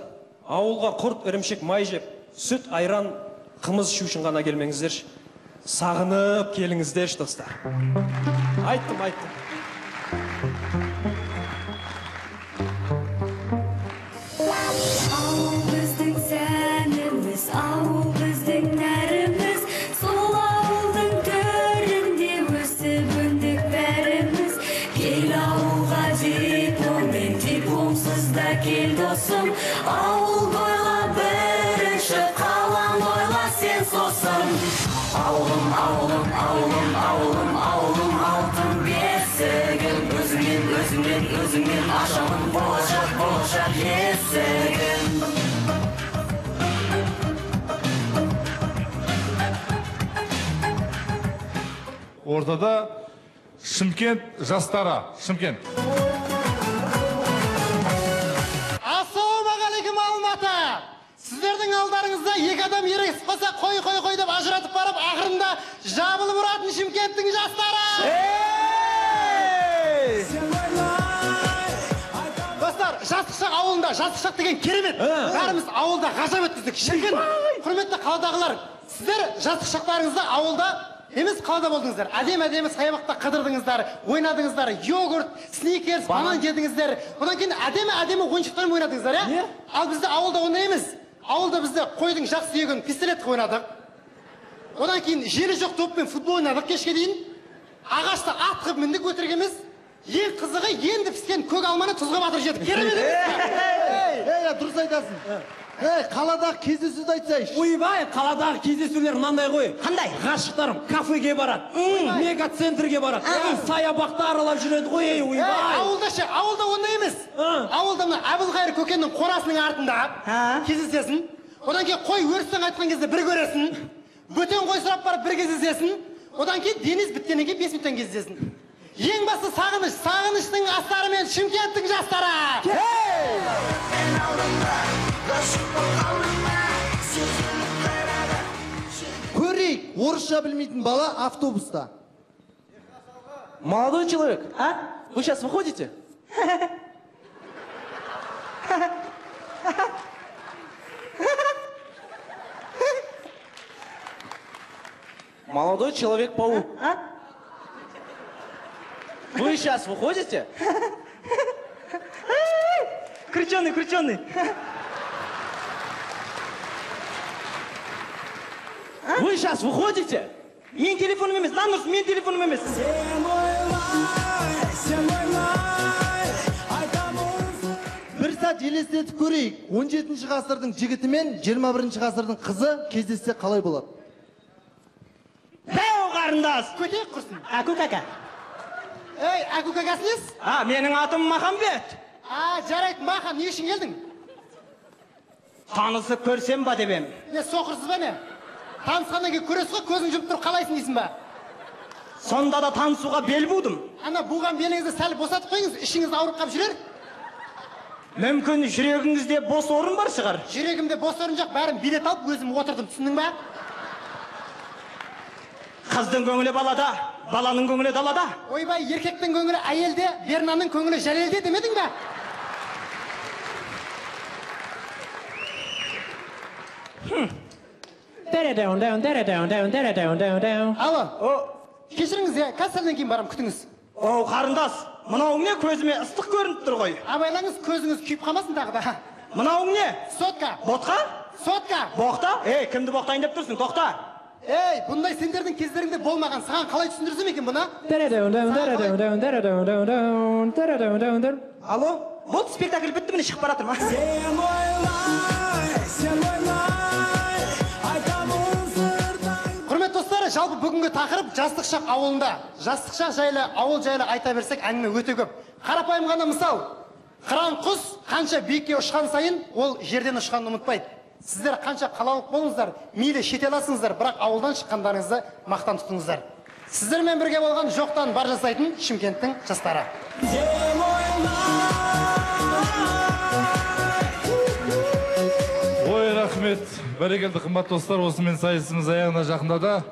ауылға құрт, ірімшік, май жеп, сүт, айран, қымыз ішу үшін ғана келмеңіздерші. Сағынып келіңіздерші, достар. Айттым. Ауыл біздің сәніміз, ауыл біздің нәріміз, сол ауылдың төрінде өсіп өндік бәріміз. Кел ауылға дипломмен, дипломсыз да кел досым. Ауыл бойла бірінші, қалам бойла сен сосын. Ауылым, алтын бесігім. Өзіңмен ашамын болашақ есігім. Ортада Шымкент жастары. Шымкент. Ассалаумағалейкум, Алматы. Сіздердің алдарыңызда 2 адам ерегісіп қалса қой деп ажыратып барып, ақырында жабылып ұратын Шымкенттің жастары. Достар, Жастықшақ ауылында, Жастықшақ деген керемет. Бәріміз ауылда ғажап өткіздік. Шымкент, құрметті қаладағылар, сіздер Жастықшақтарыңызда ауылда емес қалада болдыңыздар. Әдем-әдемі саябақта қыдырдыңыздар, ойнадыңыздар, йогурт, сникерс, банан жедіңіздер. Одан кейін әдемі ойыншықтармен ойнадыңыздар, иә? Ал бізде ауылда ондай емес. Ауылда бізде қойдың жақсы егін пистолетті ойнадық. Одан кейін жері жоқ доппен футбол ойнадық кешке дейін. Ағашта ат қып міндік өтірік емес. Ең қызығы енді піскен көк алманы тұзға батырып жедік. Керемет емес. Дұрыс айтасың. Қаладағы кездесуді айтсайшы. Ойбай, қаладағы кездесулер мынандай ғой. Қандай? Ғашықтарым кафеге барады, мега-центрге барады, саябақта аралап жүреді ғой, ойбай. Ауылда ондай емес. Ауылда Әбілқайыр көкеннің қорасының артында кездесесің. Одан кейін қой өрістен қайтқан кезде бір көресің. Бөтен қой сұрап барып бір кездесесің. Одан кейін Денис біткеннен кейін 5 минуттан кездесесің. Ең басты сағыныш, сағыныштың астарымен Шымкенттің жастары. Көрейік, орысша білмейтін бала автобуста. Молодой человек, а? Вы сейчас выходите? Молодой человек-паук, а? Вы сейчас выходите? Крученый, крученый. Вы сейчас выходите? Мен телефоным емес, наныш, мен телефоным емес. Бір сәт елестетіп көрейік, 17-ші ғасырдың жігіті мен 21-ші ғасырдың қызы кездессе қалай болады? Дәу қарындас! Көтек құрсын. Әку кака. Ей, әку какасыныз? Менің атым Махамбет. Жарайды, Махан, не үшін келдің? Танысып көрсем ба деп ем. Не, соқырсыз ба не? Танысқаннан кейін көресіз ғой, көзің жұмып тұрып қалайсың дейсің ба? Сонда да танысуға бел будым. Ана буған беліңізді сәл босатып қойыңыз, ішіңіз ауырып қап жүрер. Мүмкін жүрегіңізде бос орын бар шығар. Жүрегімде бос орын жоқ, бәрін билет алып өзім отырдым, түсіндің ба? Қыздың көңілі балада, баланың көңілі далада. Ойбай, еркектің көңілі әйелде, Бернаның көңілі жәлелде демедің ба? Алло, кешіріңіз, кассадан кейін барам, күтіңіз. О, қарындас, мынауың не, көзіме ыстық көрініп тұр ғой. Абайлаңыз, көзіңіз күйіп қалмасын тағы да. Мынауың не? Сотка. Ботқа? Сотка. Боқта? Кімді боқтайын деп тұрсың, тоқта. Бұндай сендердің кездеріңде болмаған, саған қалай түсіндірсем екен бұна? Алло, болды, спектакль бітті, міне шығып баратыр ма? Құрметті достар, жалпы бүгінгі тақырып жастық шақ ауылында. Жастық шақ жайлы, ауыл жайлы айта берсек, әңгіме өте көп. Қарапайым ғана мысал, қыран құс қанша биікке ұшқан сайын, ол жерден ұшқанын ұмытпайды. Сіздер қанша қалалық болыңыздар, мейлі шетел асыңыздар, бірақ ауылдан шыққандарыңызды мақтан тұтыңыздар. Сіздермен бірге болған жоқтан бар жасайтын Шымкенттің жастары. Ой, рахмет. Бәрекелді қымбат достар, осымен сайысымыз аяғына жақындады.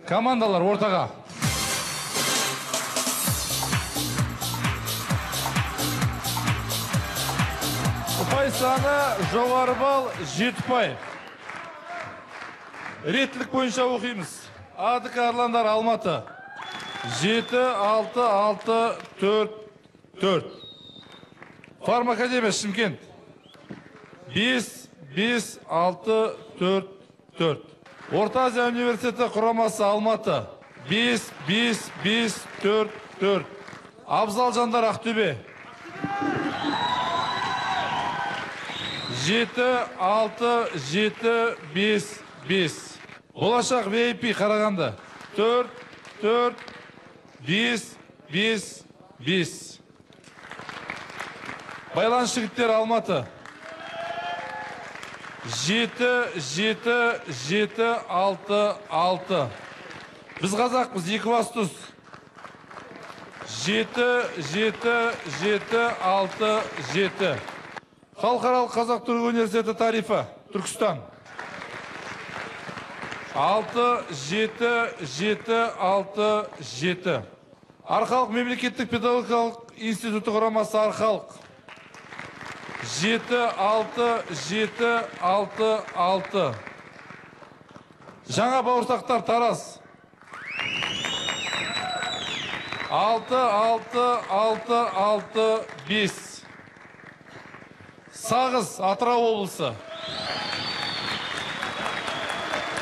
Командалар ортаға. Ұпай саны жоғары балл 7 ұпай. Реттілік бойынша оқимыз. Адық Арландар Алматы 7-6-6-4-4. Фармакадемия Шымкент 5-6-4-4. Орта Азия университеті құрамасы Алматы 5-5-5-4-4. Абзал Жандар Ақтөбе 7-6-7-5-5. Болашақ VIP Қарағанды 4-4-5-5-5. Байланыс жігіттер Алматы 7-7-7-6-6. Біз қазақпыз, екібастұз 7-7-7-6-7. Халықаралық Қазақ-Түрік университеті тарифі Түркістан 6-7-7-6-7. Арқалық мемлекеттік педагогикалық институты құрамасы Арқалық 7-6-7-6-6. Жаңа бауырсақтар Тарас 6-6-6-6-5. Сағыз Атырау облысы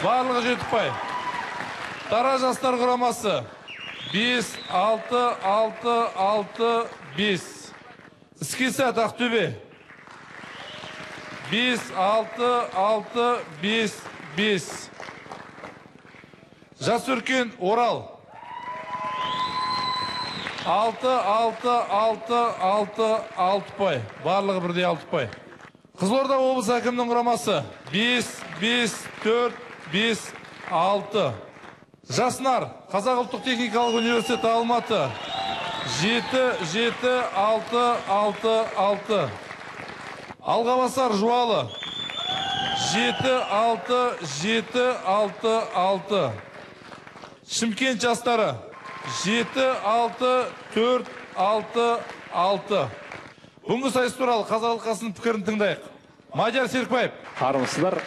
барлығы 7 ұпай. Дара жастар құрамасы 5-6-6-6-5. Іске сәт Ақтөбе 5-6-6-5-5. Жас өркен Орал 6-6-6-6-6 ұпай. Барлығы бірдей 6 ұпай. Қызылорда облысы әкімінің құрамасы 5-5-4-5-6. Жаснар, Қазақ ұлттық техникалық университеті Алматы 7-7-6-6-6. Алғабасар Жуалы 7-6-7-6-6. Шымкент жастары 7-6-4-6-6. Бүгінгі сайыс туралы қазақ алқасының пікірін тыңдайық. Мадияр Серікбаев. Армысыздар.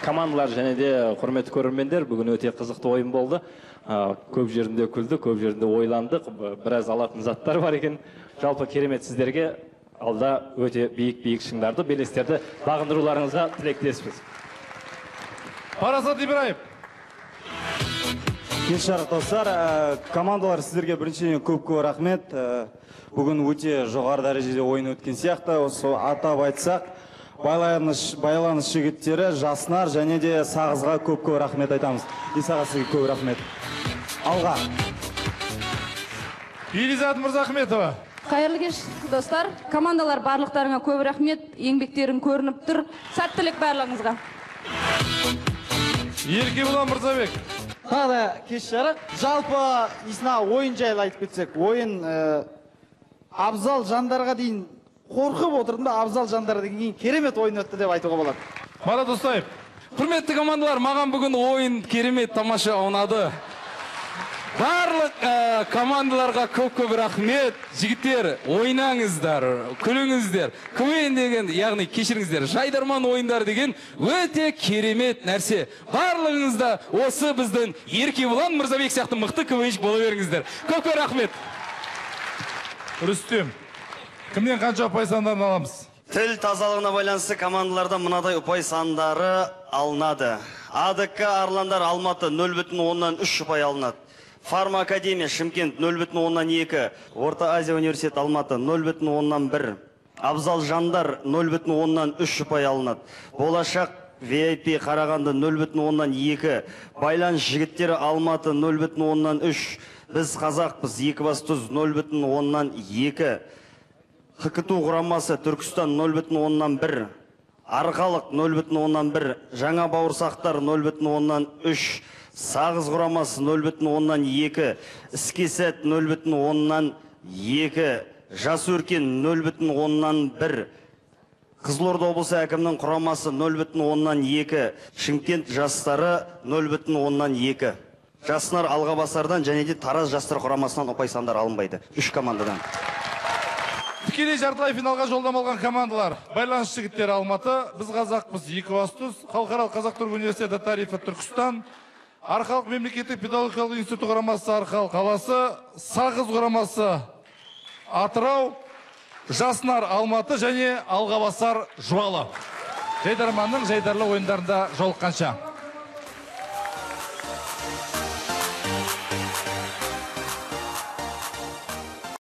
Командалар және де құрметті көрермендер, бүгін өте қызықты ойын болды. Көп жерінде күлді, көп жерінде ойландық, біраз алатын заттар бар екен. Жалпы керемет сіздерге алда өте биік шыңдарды, белестерді бағындыруларыңызға тілектеспіз. Парасат Ибраев. Кеш жарық достар, командалар сіздерге біріншіден көп рахмет. Бүгін өте жоғары дәрежеде ойын өткен сияқты. Осы атап айтсақ, байланыс жігіттері, Жаснар және де Сағызға көп рахмет айтамыз. Исаға сізге көп рахмет. Алға. Елизат Мырзахметова. Қайырлы кеш достар. Командалар барлықтарыңа көп рахмет. Еңбектерің көрініп тұр. Сәттілік барлығыңызға. Еркебұлан Мырзабек. Тағы кеш жарық. Жалпы ойын жайлы айтып кетсек, ойын абзал жандарға дейін қорқып отырдым да, абзал жандарға дейін керемет ойын өтті деп айтуға болады. Марат Достаев. Құрметті командалар, маған бүгін ойын керемет, тамаша ұнады. Барлық командаларға көп рахмет. Жігіттер, ойнаңыздар, күліңіздер. КВН деген, яғни кешіріңіздер, жайдарман ойындар деген өте керемет нәрсе. Барлығыңызда осы біздің Еркебұлан Мырзабек сияқты мықты КВНшік бола беріңіздер. Көп рахмет. Рүстем, кімнен қанша ұпай сандарын аламыз? Тіл тазалығына байланысты командаларда мынадай ұпай сандары алынады. АДК Арландар Алматы 0,3 ұпай алынады. Фарма Академия Шымкент 0,2. Орта Азия университет Алматы 0,1. Абзал Жандар 0,3 ұпай алынады. Болашақ VIP Қарағанды 0,2. Байланыс жігіттері Алматы 0,3. Біз қазақпыз 2/0,2. Хыкыту құрамасы Түркістан 0,1. Арқалық 0,1. Жаңа бауырсақтар 0,3. Сағыз құрамасы 0,2. Іскесет 0,2. Жас өркен 0,1. Қызылорда облысы әкімнің құрамасы 0,2. Шымкент жастары 0,2. Жаснар Алғабасардан және де Тараз жастар құрамасынан ұпай сандар алынбайды. 3 командадан. Тікелей жартылай финалға жолдама алған командалар. Байланыс жігіттері Алматы, біз қазақпыз 2/3, Халықаралық Қазақ-Түрік университеті тарихы Түркістан, Арқалық мемлекеттік педагогикалық институты құрамасы Арқалық қаласы, Сағыз құрамасы Атырау, Жаснар Алматы және Алғабасар Жуалы. Жайдарманның жайдарлы ойындарында жолыққанша.